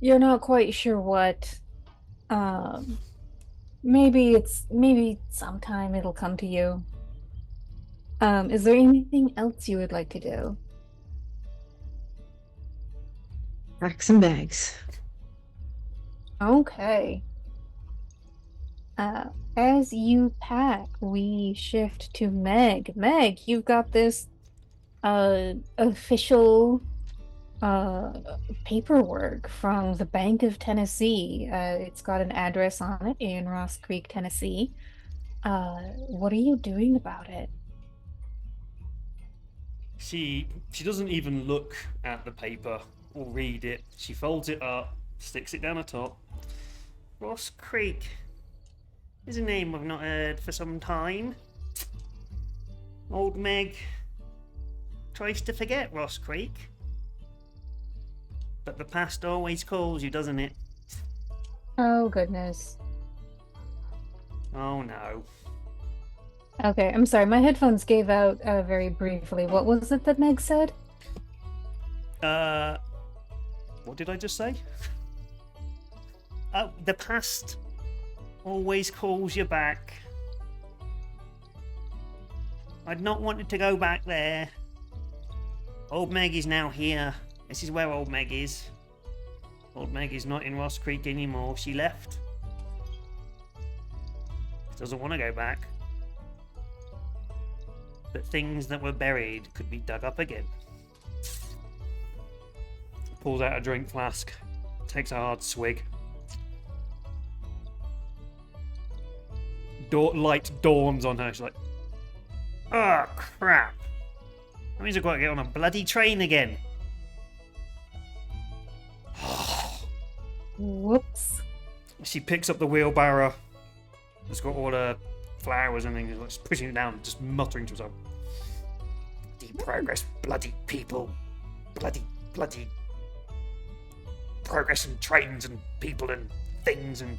You're not quite sure what. Maybe sometime it'll come to you. Is there anything else you would like to do? Pack some bags. Okay. As you pack, we shift to Meg. Meg, you've got this official paperwork from the Bank of Tennessee. It's got an address on it in Ross Creek, Tennessee. What are you doing about it? She doesn't even look at the paper or read it. She folds it up, sticks it down atop. Ross Creek is a name I've not heard for some time. Old Meg tries to forget Ross Creek. But the past always calls you, doesn't it? Oh, goodness. Oh no. Okay, I'm sorry. My headphones gave out very briefly. What was it that Meg said? What did I just say? Oh, the past always calls you back. I'd not wanted to go back there. Old Meg is now here. This is where Old Meg is. Old Meg is not in Ross Creek anymore. She left. She doesn't want to go back. But things that were buried could be dug up again. Pulls out a drink flask. Takes a hard swig. Light dawns on her. She's like, oh, crap. That means I've got to get on a bloody train again. Whoops. She picks up the wheelbarrow. It's got all the flowers and things. Like, pushing it down, just muttering to herself. Bloody progress, bloody people. Bloody progress and trains and people and things and...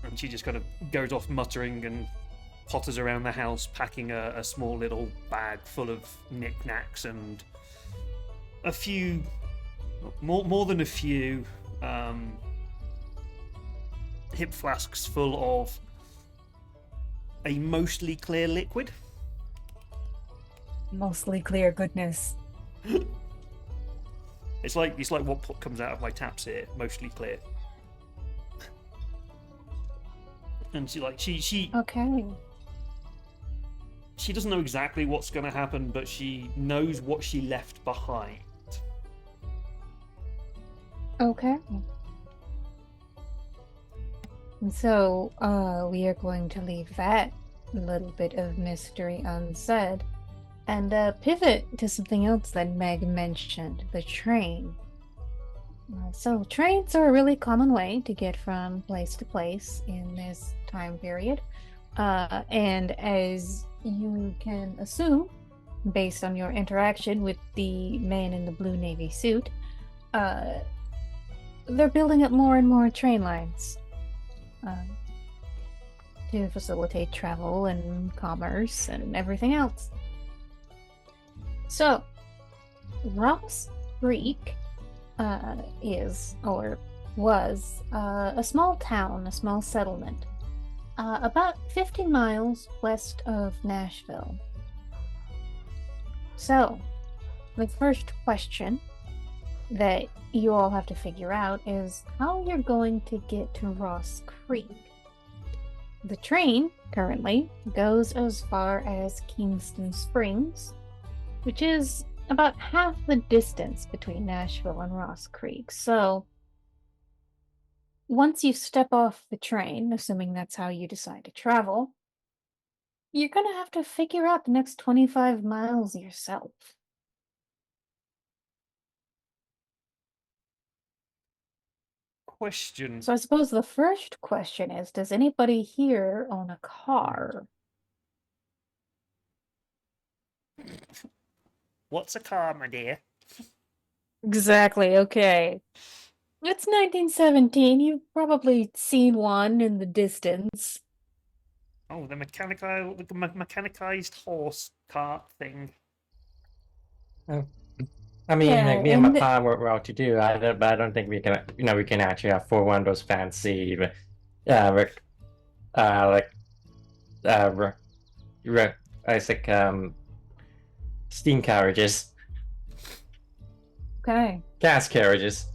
And she just kind of goes off muttering and potters around the house, packing a small little bag full of knickknacks and a few, more than a few, hip flasks full of a mostly clear liquid. Mostly clear goodness. It's like what comes out of my taps here, mostly clear. And she Okay. she doesn't know exactly what's going to happen, but she knows what she left behind. Okay. And so, we are going to leave that little bit of mystery unsaid and pivot to something else that Meg mentioned, the train. So, trains are a really common way to get from place to place in this time period. And as you can assume, based on your interaction with the man in the blue navy suit, uh, they're building up more and more train lines to facilitate travel and commerce and everything else. So, Ross Creek is, or was, a small town, a small settlement, about 50 miles west of Nashville. So, the first question that you all have to figure out is how you're going to get to Ross Creek. The train currently goes as far as Kingston Springs, which is about half the distance between Nashville and Ross Creek. So, once you step off the train, assuming that's how you decide to travel, you're gonna have to figure out the next 25 miles yourself. Question. So I suppose the first question is, does anybody here own a car? What's a car, my dear? Exactly, okay. It's 1917. You've probably seen one in the distance. Oh, the mechanized horse cart thing. Oh. I mean, Yeah, like me and my and pa were well to do. But I don't think we can, we can actually afford one of those fancy, like, like, it's like steam carriages, okay. gas carriages.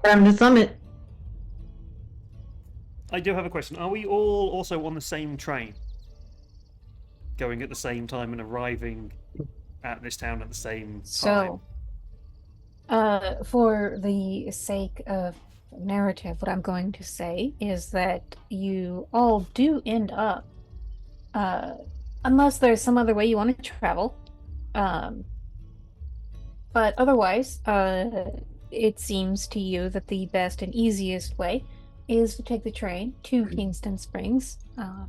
Time to summit. I do have a question. Are we all also on the same train? Going at the same time and arriving at this town at the same time? So, for the sake of narrative, what I'm going to say is that you all do end up, unless there's some other way you want to travel, um, but otherwise, it seems to you that the best and easiest way is to take the train to Kingston Springs,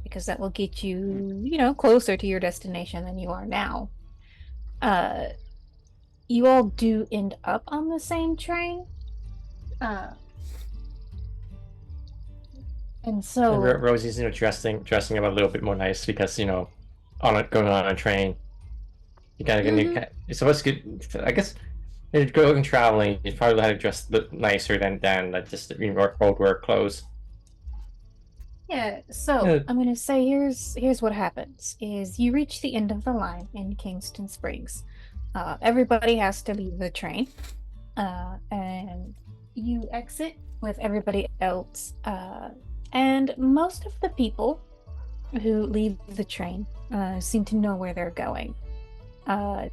because that will get you, closer to your destination than you are now. You all do end up on the same train. And so And Rosie's, dressing up a little bit more nice because, going on a train, you gotta get. You're supposed to get. I guess, if you're going traveling, you probably have to dress nicer than just old work clothes. yeah, so Yeah. I'm gonna say here's what happens is you reach the end of the line in Kingston Springs. Everybody has to leave the train, and you exit with everybody else. And most of the people who leave the train seem to know where they're going.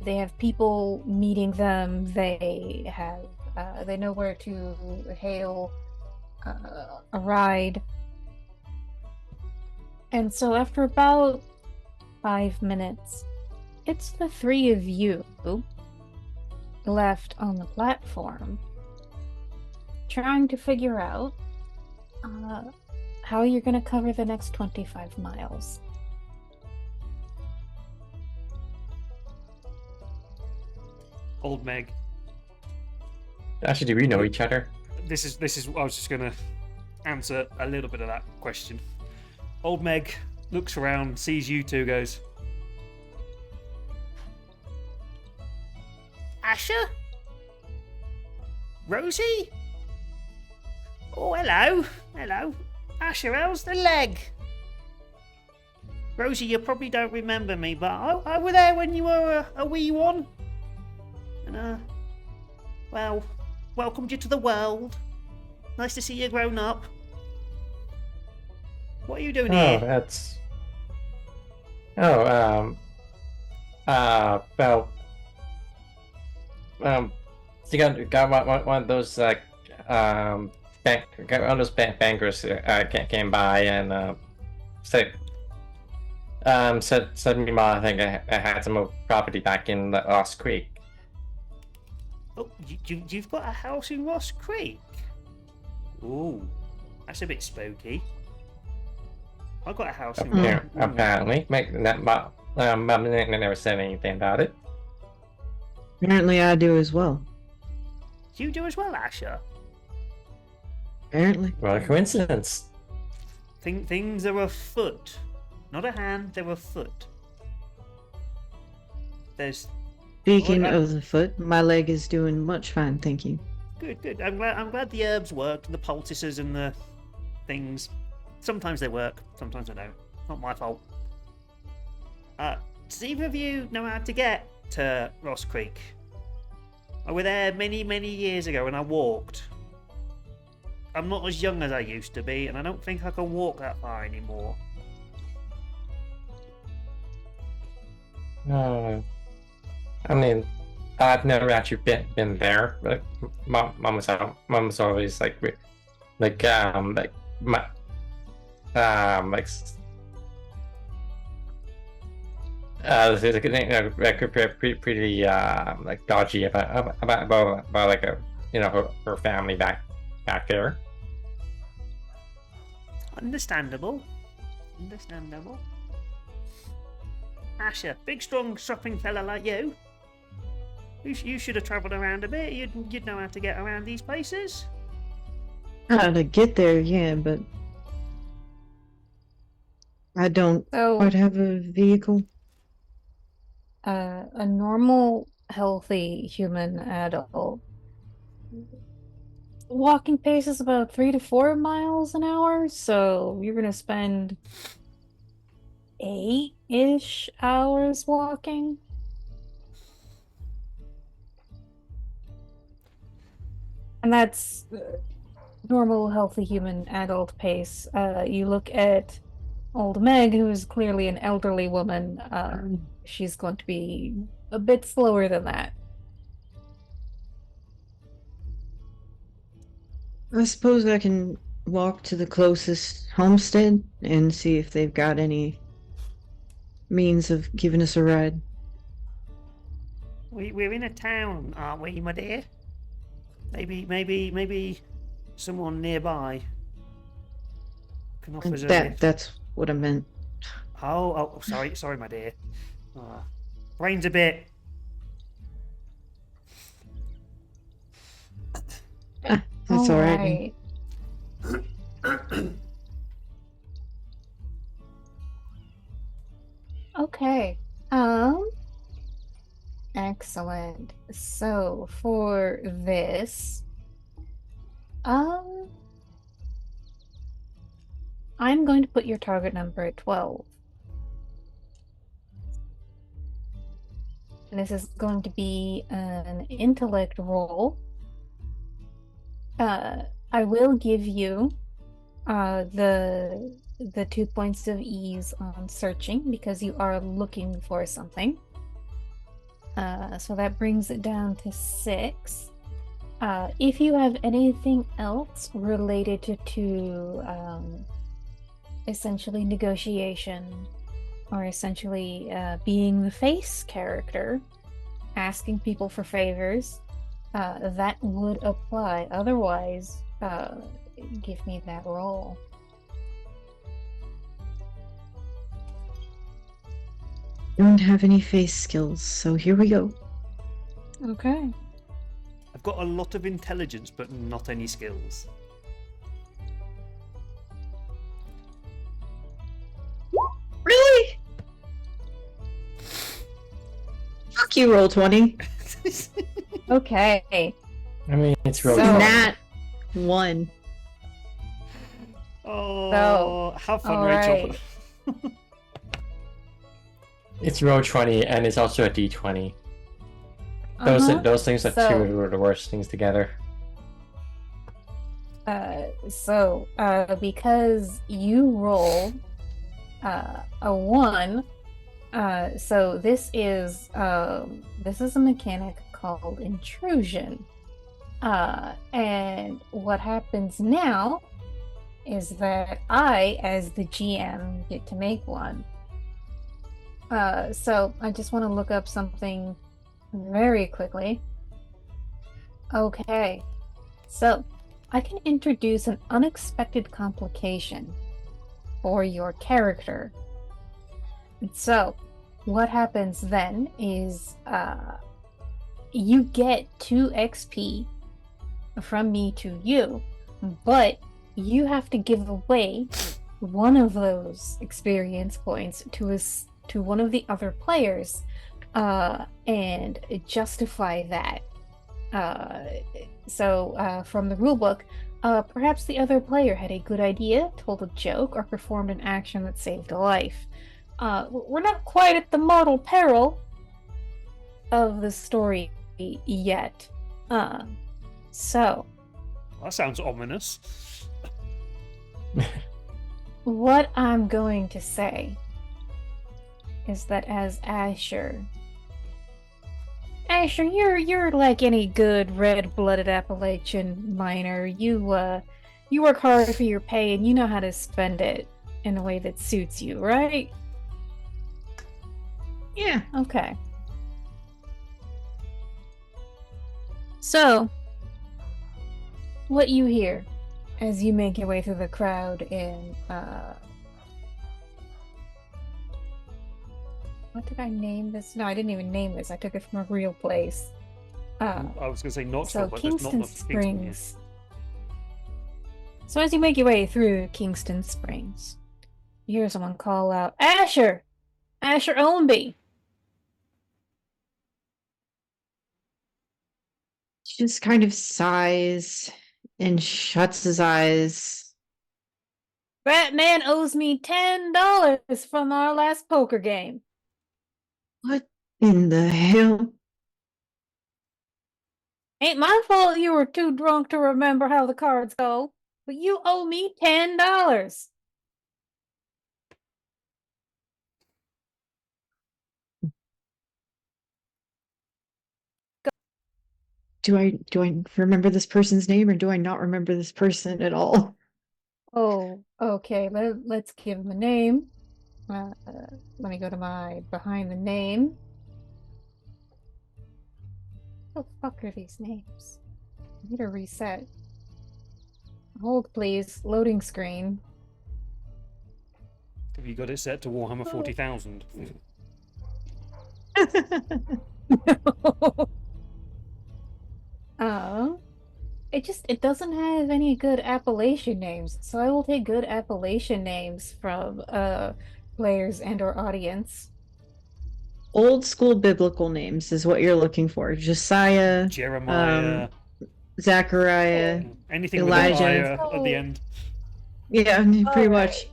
They have people meeting them. They know where to hail a ride. And so after about 5 minutes, it's the three of you left on the platform trying to figure out how you're going to cover the next 25 miles. Old Meg. Actually, do we know each other? This is. I was just gonna answer a little bit of that question. Old Meg looks around, sees you two, goes, Asher? Rosie? Oh, hello. Hello. Asher, how's the leg? Rosie, you probably don't remember me, but I was there when you were a wee one. And, well, welcomed you to the world. Nice to see you grown up. What are you doing Oh, here? that's. Oh, well, you got one of those got one of those bankers came by and said said me I think I had some property back in Lost Creek. Oh, you've got a house in Ross Creek? Ooh, that's a bit spooky. I've got a house in Ross. Apparently, Mum never said anything about it. Apparently, I do as well. You do as well, Asher. Apparently. What a coincidence. Things are afoot. Not a hand, they're afoot. There's Speaking of the foot, my leg is doing much fine, thank you. good. I'm glad the herbs worked, and the poultices and the things. Sometimes they work, sometimes they don't. Not my fault. Does either of you know how to get to Ross Creek? I was there many years ago and I walked. I'm not as young as I used to be, and I don't think I can walk that far anymore. I mean, I've never actually been there. But mom was always like my pretty like dodgy about like her family back there. Understandable. Asher, big, strong, shopping fella like you. You should have travelled around a bit. You'd know how to get around these places. How to get there, yeah, but I don't quite have a vehicle. A normal, healthy human adult walking pace is about 3 to 4 miles an hour, so you're gonna spend 8-ish hours walking. And that's normal, healthy human adult pace. You look at old Meg, who is clearly an elderly woman. She's going to be a bit slower than that. I suppose I can walk to the closest homestead and see if they've got any means of giving us a ride. We're in a town, aren't we, my dear? Maybe someone nearby can offer us a lift. That's what I meant. Oh, sorry, my dear. Brain's a bit. That's all right. Okay. Excellent. So for this, I'm going to put your target number at 12. And this is going to be an intellect roll. I will give you the 2 points of ease on searching because you are looking for something. So that brings it down to 6. If you have anything else related to essentially negotiation or essentially being the face character, asking people for favors, that would apply. Otherwise, give me that roll. Don't have any face skills, so here we go. Okay. I've got a lot of intelligence, but not any skills. Really? Fuck you, roll 20. Okay. I mean, it's real. So- Nat 1. Oh, have fun, Rachel. Alright. It's roll 20, and it's also a d20. Those things are two of the worst things together. Because you roll a one, so this is a mechanic called intrusion. And what happens now is that I, as the GM, get to make one. So I just want to look up something very quickly. Okay, so I can introduce an unexpected complication for your character. And so what happens then is you get 2 XP from me to you, but you have to give away one of those experience points to one of the other players and justify that. From the rulebook, perhaps the other player had a good idea, told a joke, or performed an action that saved a life. We're not quite at the mortal peril of the story yet. So That sounds ominous. what I'm going to say is that as Asher, you're like any good red-blooded Appalachian miner. You work hard for your pay and you know how to spend it in a way that suits you, right? Yeah. Okay. So, what you hear as you make your way through the crowd in what did I name this? No, I didn't even name this. I took it from a real place. I was going to say Knoxville, So but there's not Kingston much Kingston here. Springs. So as you make your way through Kingston Springs, you hear someone call out, "Asher! Asher Ownby!" He just kind of sighs and shuts his eyes. "That man owes me $10 from our last poker game." What in the hell? Ain't my fault you were too drunk to remember how the cards go, but you owe me $10. Do I remember this person's name or do I not remember this person at all? Oh, okay. Let's give him a name. Let me go to my behind the name. What the fuck are these names? I need to reset. Hold, please. Loading screen. Have you got it set to Warhammer 40,000? uh, it doesn't have any good Appalachian names, so I will take good Appalachian names from players and or audience. Old school biblical names is what you're looking for. Josiah, Jeremiah, Zachariah, anything Elijah. with an I at the end. Yeah, pretty much.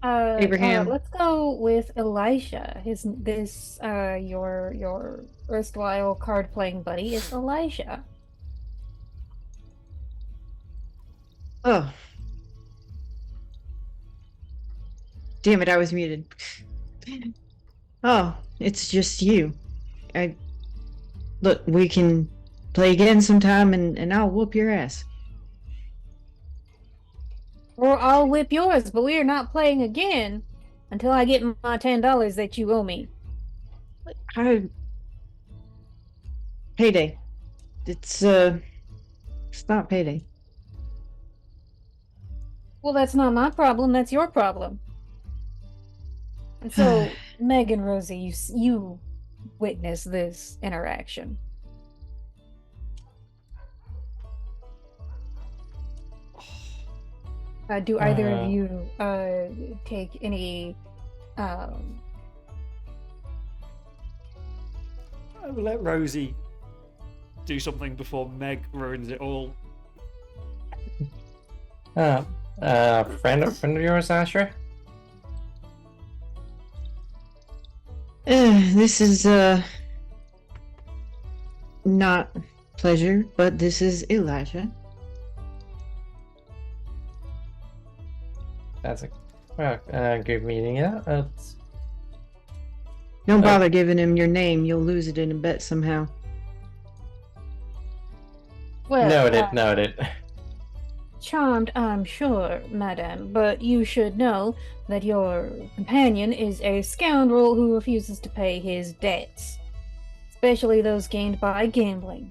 Abraham. Let's go with Elijah. Your erstwhile card playing buddy is Elijah. Oh. Damn it, I was muted. Oh, it's just you. Look, we can play again sometime and I'll whoop your ass. Or I'll whip yours, but we are not playing again until I get my $10 that you owe me. Payday. It's not payday. Well, that's not my problem, that's your problem. And so, Meg and Rosie, you witness this interaction. Do either of you take any I will let Rosie do something before Meg ruins it all. Friend of yours, Asher? This is not pleasure, but this is Elijah. That's a good meeting. Yeah. Don't bother giving him your name. You'll lose it in a bet somehow. Well, Noted. charmed, I'm sure, madam, but you should know that your companion is a scoundrel who refuses to pay his debts, especially those gained by gambling.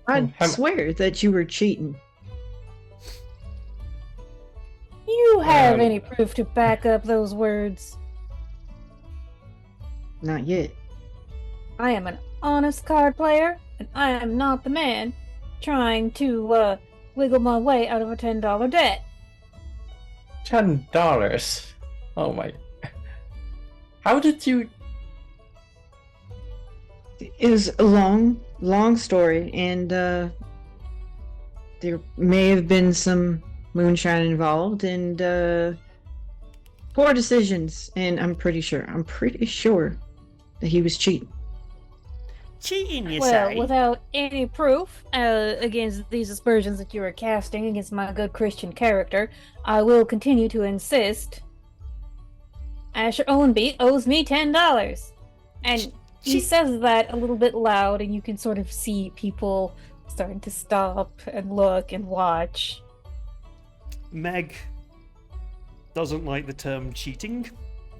I'd swear that you were cheating. You have any proof to back up those words? Not yet. I am an honest card player, and I am not the man trying to wiggle my way out of a $10 debt. $10. Oh my! How did you? It was a long story, and there may have been some moonshine involved, and poor decisions. And I'm pretty sure that he was cheating. Cheating, you Well, say? without any proof against these aspersions that you are casting against my good Christian character, I will continue to insist. Asher Owenby owes me $10. And he says that a little bit loud, and you can sort of see people starting to stop and look and watch. Meg doesn't like the term cheating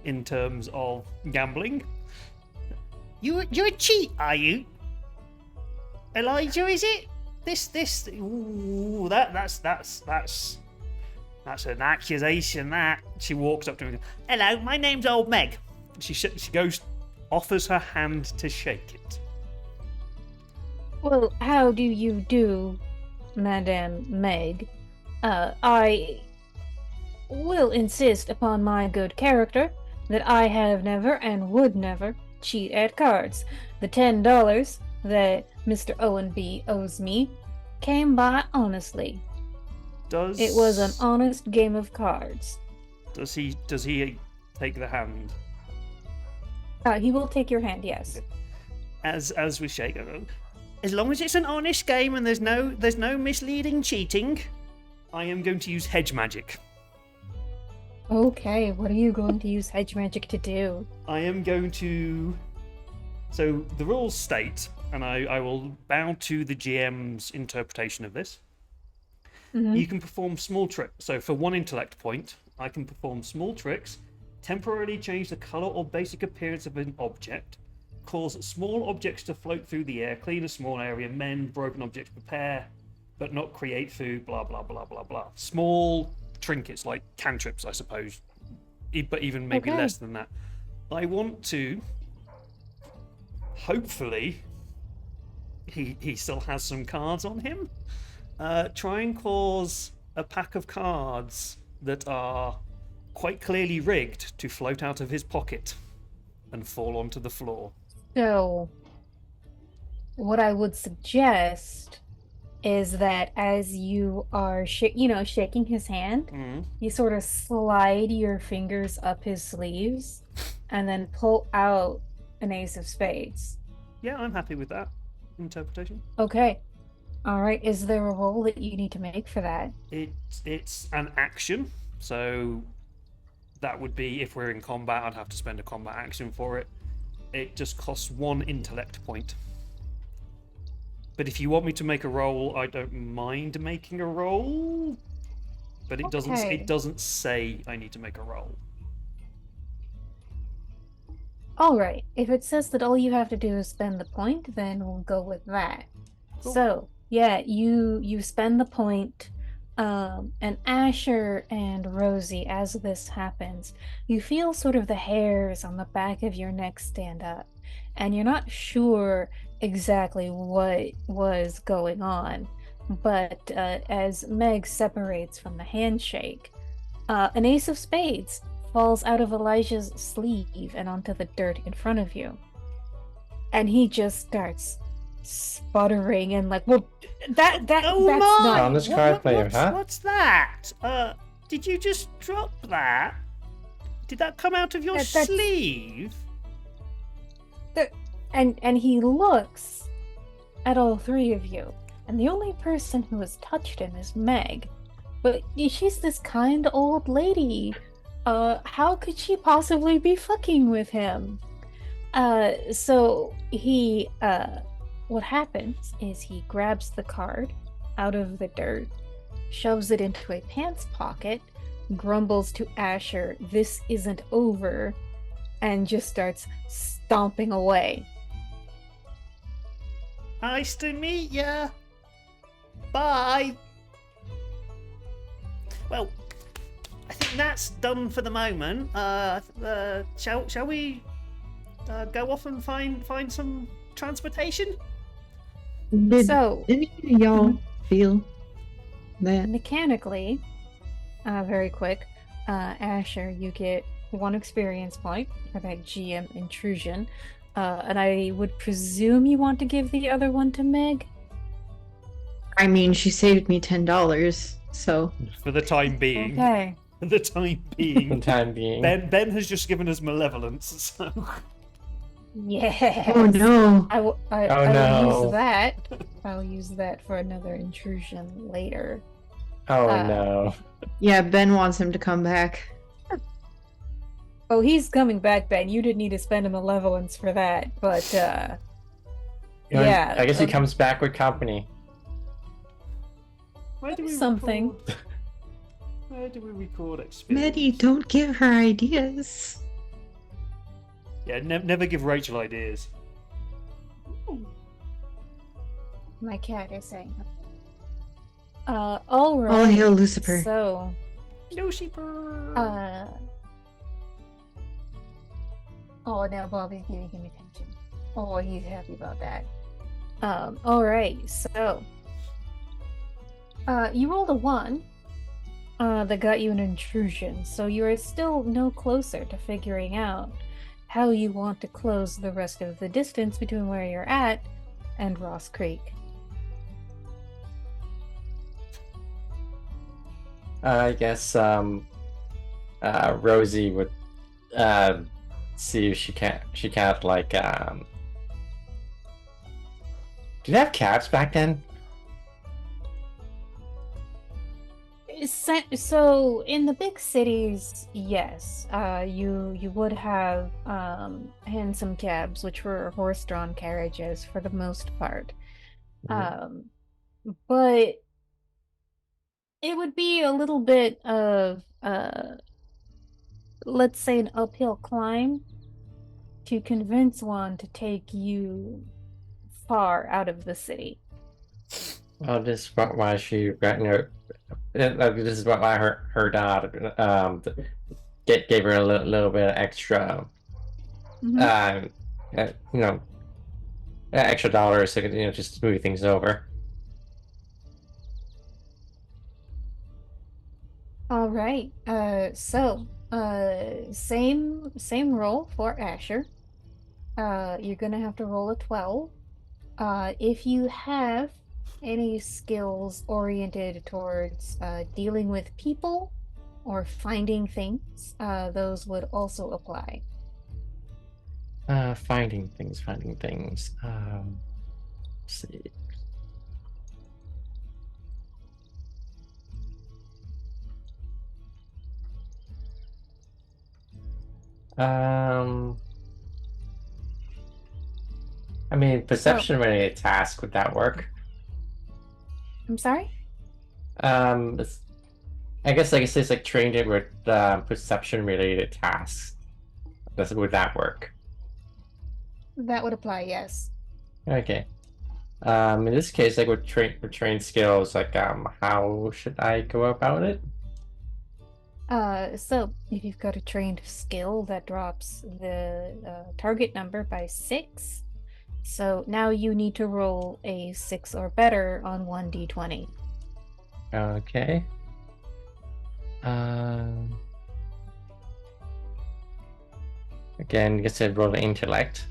in terms of gambling. You're a cheat, are you? Elijah, is it? This. Ooh, that's an accusation. That she walks up to me. And goes, hello, my name's Old Meg. She goes, offers her hand to shake it. Well, how do you do, Madame Meg? I will insist upon my good character that I have never and would never cheat at cards. The $10 that Mr. Owenby owes me came by honestly. It was an honest game of cards. Does he take the hand? He will take your hand, yes. As we shake it, as long as it's an honest game and there's no misleading cheating, I am going to use hedge magic. Okay, what are you going to use hedge magic to do? I am going to. So the rules state, and I will bow to the GM's interpretation of this. Mm-hmm. You can perform small tricks. So for 1 intellect point, I can perform small tricks, temporarily change the color or basic appearance of an object, cause small objects to float through the air, clean a small area, mend broken objects, prepare, but not create food, blah, blah, blah, blah, blah. Small trinkets, like cantrips, I suppose, but even maybe less than that. I want to, hopefully, he still has some cards on him, try and cause a pack of cards that are quite clearly rigged to float out of his pocket and fall onto the floor. So, what I would suggest is that as you are, shaking his hand, you sort of slide your fingers up his sleeves and then pull out an ace of spades. Yeah, I'm happy with that interpretation. Okay. All right. Is there a roll that you need to make for that? It's an action, so that would be, if we're in combat, I'd have to spend a combat action for it. It just costs 1 intellect point. But if you want me to make a roll, I don't mind making a roll. But it doesn't say I need to make a roll. All right. If it says that all you have to do is spend the point, then we'll go with that. Cool. So, yeah, you spend the point, and Asher and Rosie, as this happens, you feel sort of the hairs on the back of your neck stand up, and you're not sure exactly what was going on, but as Meg separates from the handshake, an ace of spades falls out of Elijah's sleeve and onto the dirt in front of you, and he just starts sputtering and like, well, that's not Honest card player, huh? What's that? Did you just drop that? Did that come out of your sleeve? And he looks at all three of you, and the only person who has touched him is Meg. But she's this kind old lady. How could she possibly be fucking with him? So what happens is he grabs the card out of the dirt, shoves it into a pants pocket, grumbles to Asher, "This isn't over," and just starts stomping away. Nice to meet ya. Bye. Well, I think that's done for the moment. Shall we go off and find some transportation? Did So, any of y'all feel that? mechanically, very quick, Asher, you get 1 experience point for that GM intrusion. And I would presume you want to give the other one to Meg? I mean, she saved me $10, so For the time being. Okay. For the time For being. the time being. Ben has just given us malevolence, so. Yes. oh no. I will no. use that. I'll use that for another intrusion later. Oh no. Yeah, Ben wants him to come back. Oh, he's coming back, Ben. You didn't need to spend a malevolence for that, but You know, yeah. I guess he comes back with company. Where do we Something. Record? Where do we record experience? Maddie, don't give her ideas. Yeah, never give Rachel ideas. My cat is saying. All right. All hail Lucifer. So, Lucifer. oh, now Bobby's giving him attention. Oh, he's happy about that. All right. So, you rolled a 1. That got you an intrusion. So you are still no closer to figuring out how you want to close the rest of the distance between where you're at and Ross Creek. I guess Rosie would see if she can't like did they have cats back then? So in the big cities, yes, you would have hansom cabs, which were horse-drawn carriages for the most part. But it would be a little bit of let's say an uphill climb to convince one to take you far out of the city. Well, this is why she got this is why her dad gave her a little bit of extra extra dollars to just smooth things over. All right. So same roll for Asher. You're gonna have to roll a 12. If you have any skills oriented towards dealing with people or finding things, those would also apply. Finding things. Let's see. I mean, perception related task, would that work? I'm sorry? I guess it's like trained it with perception related tasks. Would that work? That would apply, yes. Okay. In this case, like with train skills, like how should I go about it? So if you've got a trained skill, that drops the target number by 6. So now you need to roll a 6 or better on 1d20. Okay. Again, I guess I'd roll intellect.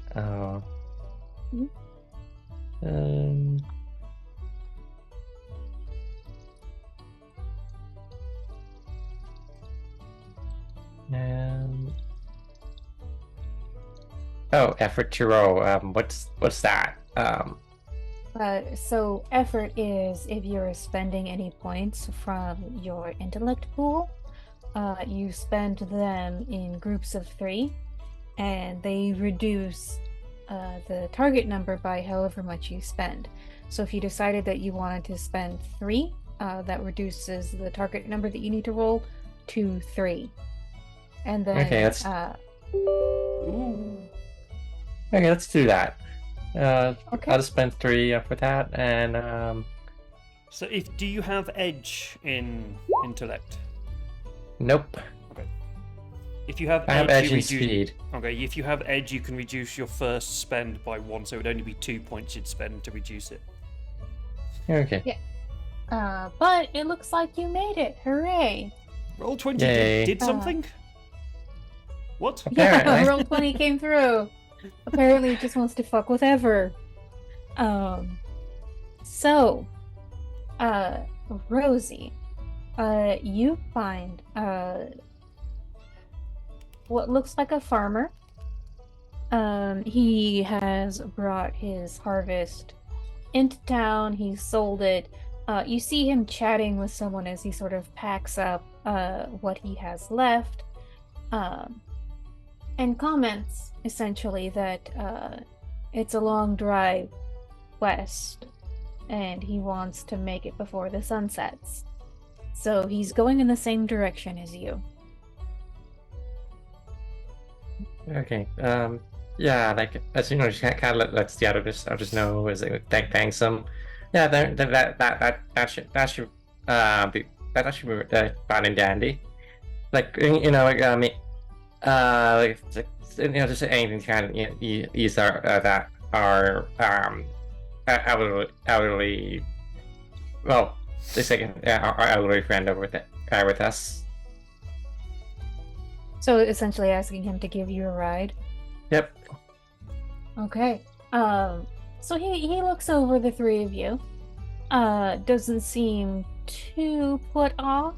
Oh, effort to roll. What's that? So effort is if you're spending any points from your intellect pool, you spend them in groups of 3, and they reduce the target number by however much you spend. So if you decided that you wanted to spend 3, that reduces the target number that you need to roll to 3. And then Okay, let's Ooh. okay, let's do that. Okay. I'll just spend 3 for that, and So, do you have edge in intellect? nope. If you have I have edge, edge you and speed. Okay, if you have edge, you can reduce your first spend by 1, so it would only be 2 points you'd spend to reduce it. Okay. Yeah. But it looks like you made it. Hooray! Roll 20 Yay. did something? What? Yeah, Apparently. roll 20 came through. Apparently, it just wants to fuck with ever. So, Rosie, you find what looks like a farmer. He has brought his harvest into town. He sold it. You see him chatting with someone as he sort of packs up what he has left, and comments essentially that it's a long drive west, and he wants to make it before the sun sets. So he's going in the same direction as you. Okay. Yeah, like as you know, she kind of lets the others know as they thanks them. Yeah, that should be fine and dandy. Like like I mean, like, just anything kind of use our elderly, well, just like our elderly friend over with us. So essentially asking him to give you a ride. Yep. Okay. So he looks over the 3 of you. Doesn't seem too put off.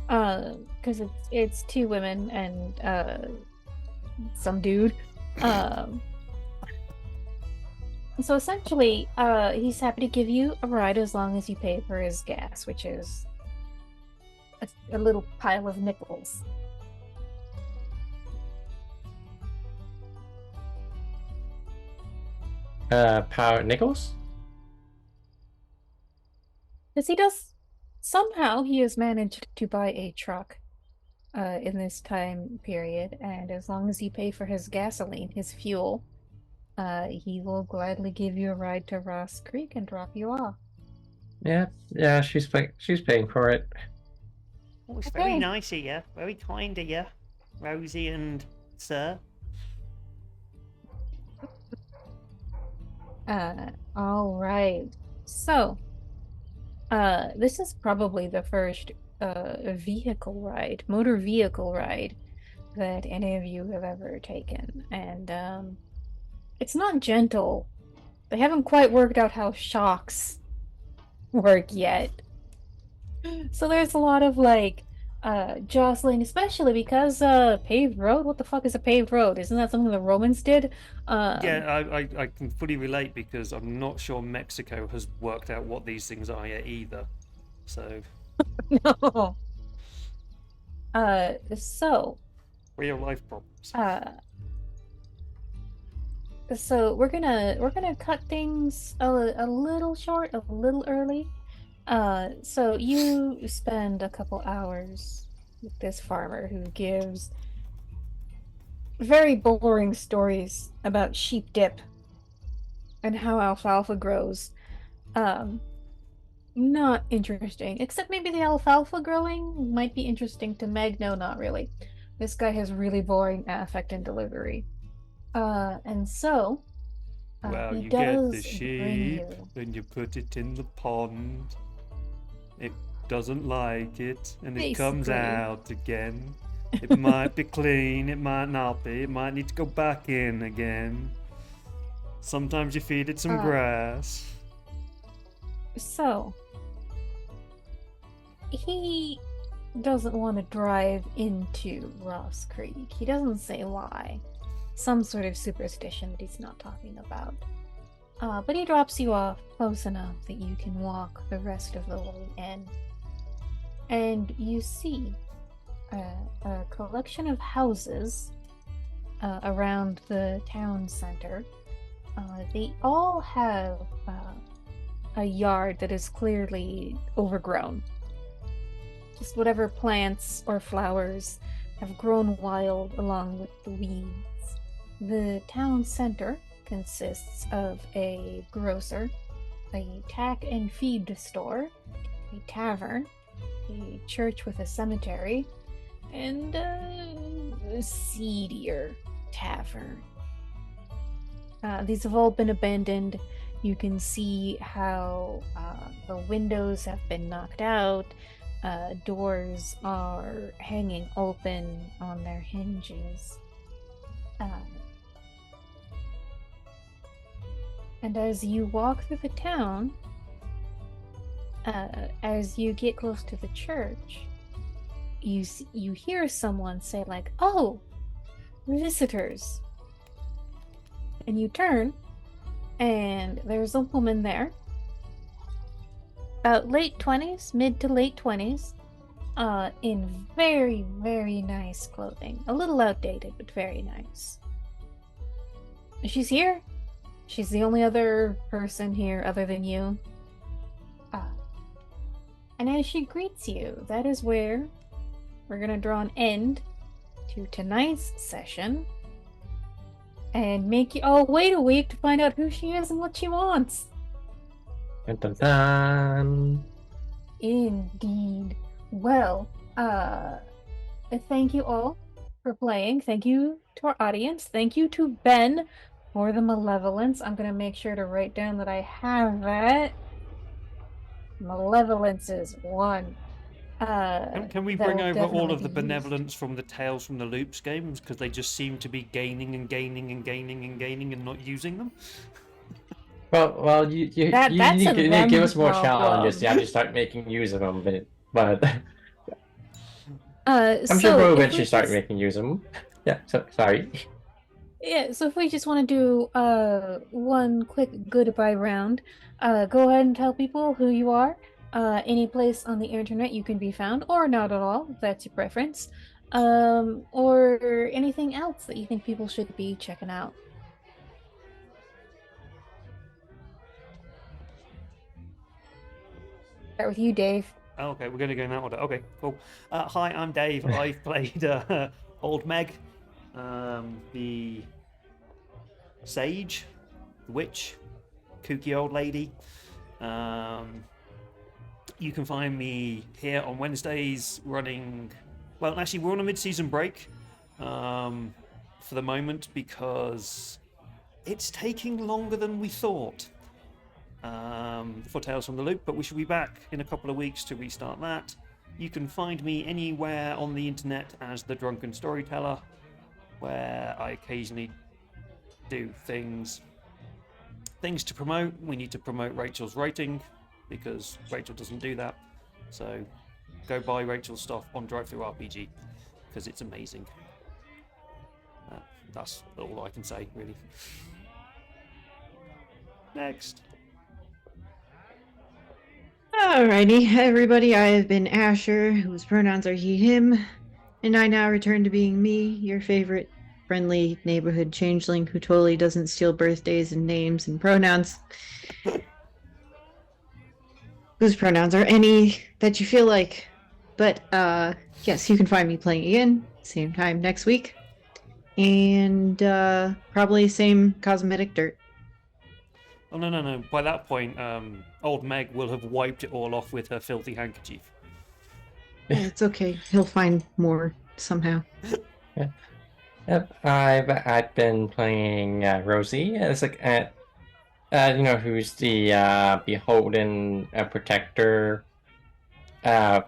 Because it's 2 women and some dude. So essentially, he's happy to give you a ride as long as you pay for his gas, which is a little pile of nickels. Power Nichols? Because somehow he has managed to buy a truck in this time period, and as long as you pay for his gasoline, his fuel, he will gladly give you a ride to Ross Creek and drop you off. Yeah, she's paying for it. Oh, it's Okay. very nice of you. Very kind of you, Rosie and Sir. All right. So, this is probably the first motor vehicle ride that any of you have ever taken, and it's not gentle. They haven't quite worked out how shocks work yet. So there's a lot of like jostling, especially because paved road. What the fuck is a paved road? Isn't that something the Romans did? Yeah, I can fully relate because I'm not sure Mexico has worked out what these things are yet either. So No. So real life problems. So we're gonna cut things a little short, a little early. So you spend a couple hours with this farmer who gives very boring stories about sheep dip and how alfalfa grows. Not interesting, except maybe the alfalfa growing might be interesting to Meg. No, not really. This guy has really boring affect and delivery. And so Well, he you get the does bring sheep, you. then you put it in the pond. It doesn't like it, and it comes Basically. out again. It might be clean, it might not be. It might need to go back in again. Sometimes you feed it some grass. So he doesn't want to drive into Ross Creek. He doesn't say why. Some sort of superstition that he's not talking about. But he drops you off close enough that you can walk the rest of the way in. And you see a collection of houses around the town center. They all have a yard that is clearly overgrown. Just whatever plants or flowers have grown wild along with the weeds. The town center consists of a grocer, a tack and feed store, a tavern, a church with a cemetery, and a seedier tavern. These have all been abandoned. You can see how the windows have been knocked out. Doors are hanging open on their hinges. And as you walk through the town, as you get close to the church, you hear someone say like, "Oh, visitors." And you turn, and there's a woman there, about late 20s, mid to late 20s, in very, very nice clothing. A little outdated, but very nice. She's here. She's the only other person here other than you. And as she greets you, that is where we're gonna draw an end to tonight's session and make you all wait a week to find out who she is and what she wants. Dun, dun, dun. Indeed. Well, thank you all for playing. Thank you to our audience. Thank you to Ben for the malevolence. I'm gonna make sure to write down that I have that. Malevolence is 1. Can we bring over all of the benevolence from the Tales from the Loops games, because they just seem to be gaining and gaining and gaining and gaining and not using them? Well, you need to give us more challenges. You have to start making use of them, but I'm sure we'll eventually start making use of them. Yeah. So sorry. Yeah. So if we just want to do one quick goodbye round, go ahead and tell people who you are. Any place on the internet you can be found, or not at all, if that's your preference. Or anything else that you think people should be checking out. Start with you, Dave. Okay, we're going to go in that order. Okay, cool. Hi, I'm Dave. I've played Old Meg, the Sage, the Witch, kooky old lady. You can find me here on Wednesdays running... Well, actually, we're on a mid-season break for the moment because it's taking longer than we thought for Tales from the Loop, but we should be back in a couple of weeks to restart that. You can find me anywhere on the internet as the Drunken Storyteller, where I occasionally do things to promote. We need to promote Rachel's writing, because Rachel doesn't do that. So go buy Rachel's stuff on DriveThruRPG, because it's amazing. That's all I can say, really. Next. Alrighty, everybody, I have been Asher, whose pronouns are he, him, and I now return to being me, your favorite friendly neighborhood changeling who totally doesn't steal birthdays and names and pronouns. Whose pronouns are any that you feel like. But, yes, you can find me playing again, same time next week. And, probably same cosmetic dirt. Oh, no. By that point, old Meg will have wiped it all off with her filthy handkerchief. It's okay. He'll find more somehow. Yeah. Yep. I've been playing Rosie. It's like who's the beholden protector. I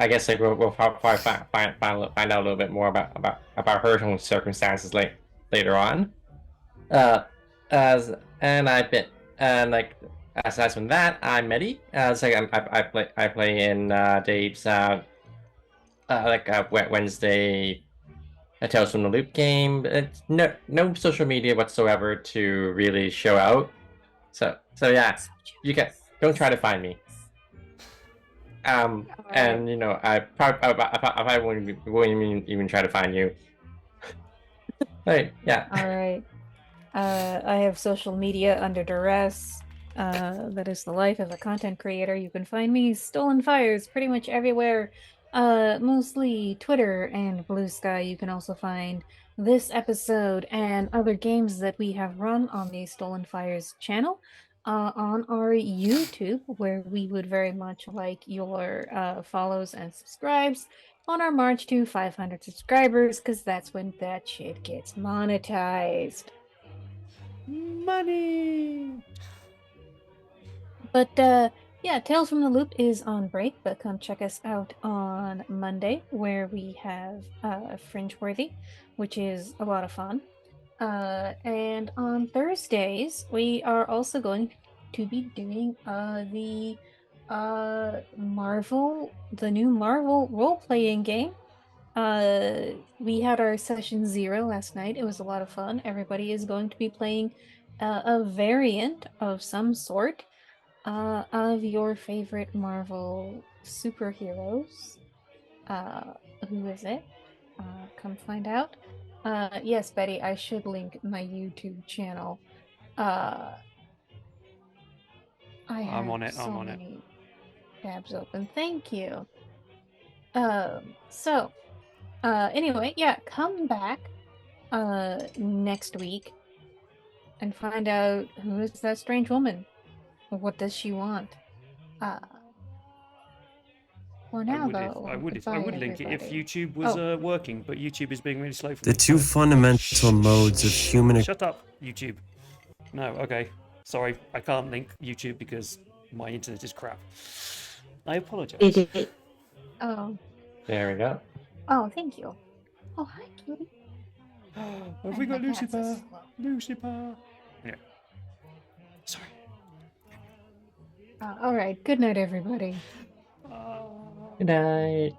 guess like we'll probably find out a little bit more about her own circumstances later on. And I've been aside from that, I'm Medi. It's like I play in Dave's Wednesday Tales from the Loop game. It's no social media whatsoever to really show out. So yeah, you can don't try to find me. And I probably wouldn't even try to find you. Like, yeah. All right. I have social media under duress. That is the life of a content creator. You can find me Stolen Fires pretty much everywhere. Mostly Twitter and Blue Sky. You can also find this episode and other games that we have run on the Stolen Fires channel. On our YouTube, where we would very much like your follows and subscribes on our march to 500 subscribers, because that's when that shit gets monetized. Money! But yeah, Tales from the Loop is on break, but come check us out on Monday, where we have Fringeworthy, which is a lot of fun. And on Thursdays, we are also going to be doing the new Marvel role-playing game. We had our session 0 last night. It was a lot of fun. Everybody is going to be playing a variant of some sort of your favorite Marvel superheroes. Who is it? Come find out. Yes, Betty, I should link my YouTube channel. I have I'm on it. so many tabs open. Thank you. Anyway, yeah, come back next week and find out who is that strange woman. What does she want? For now, I would goodbye, link it if everybody. YouTube was working, but YouTube is being really slow for The me. two fundamental modes of human. Shut up, YouTube. No, okay. Sorry, I can't link YouTube because my internet is crap. I apologize. Oh. There we go. Oh, thank you. Oh, hi, cutie. Have we got Lucifer? Lucifer. Yeah. Sorry. All right. Good night, everybody. Good night.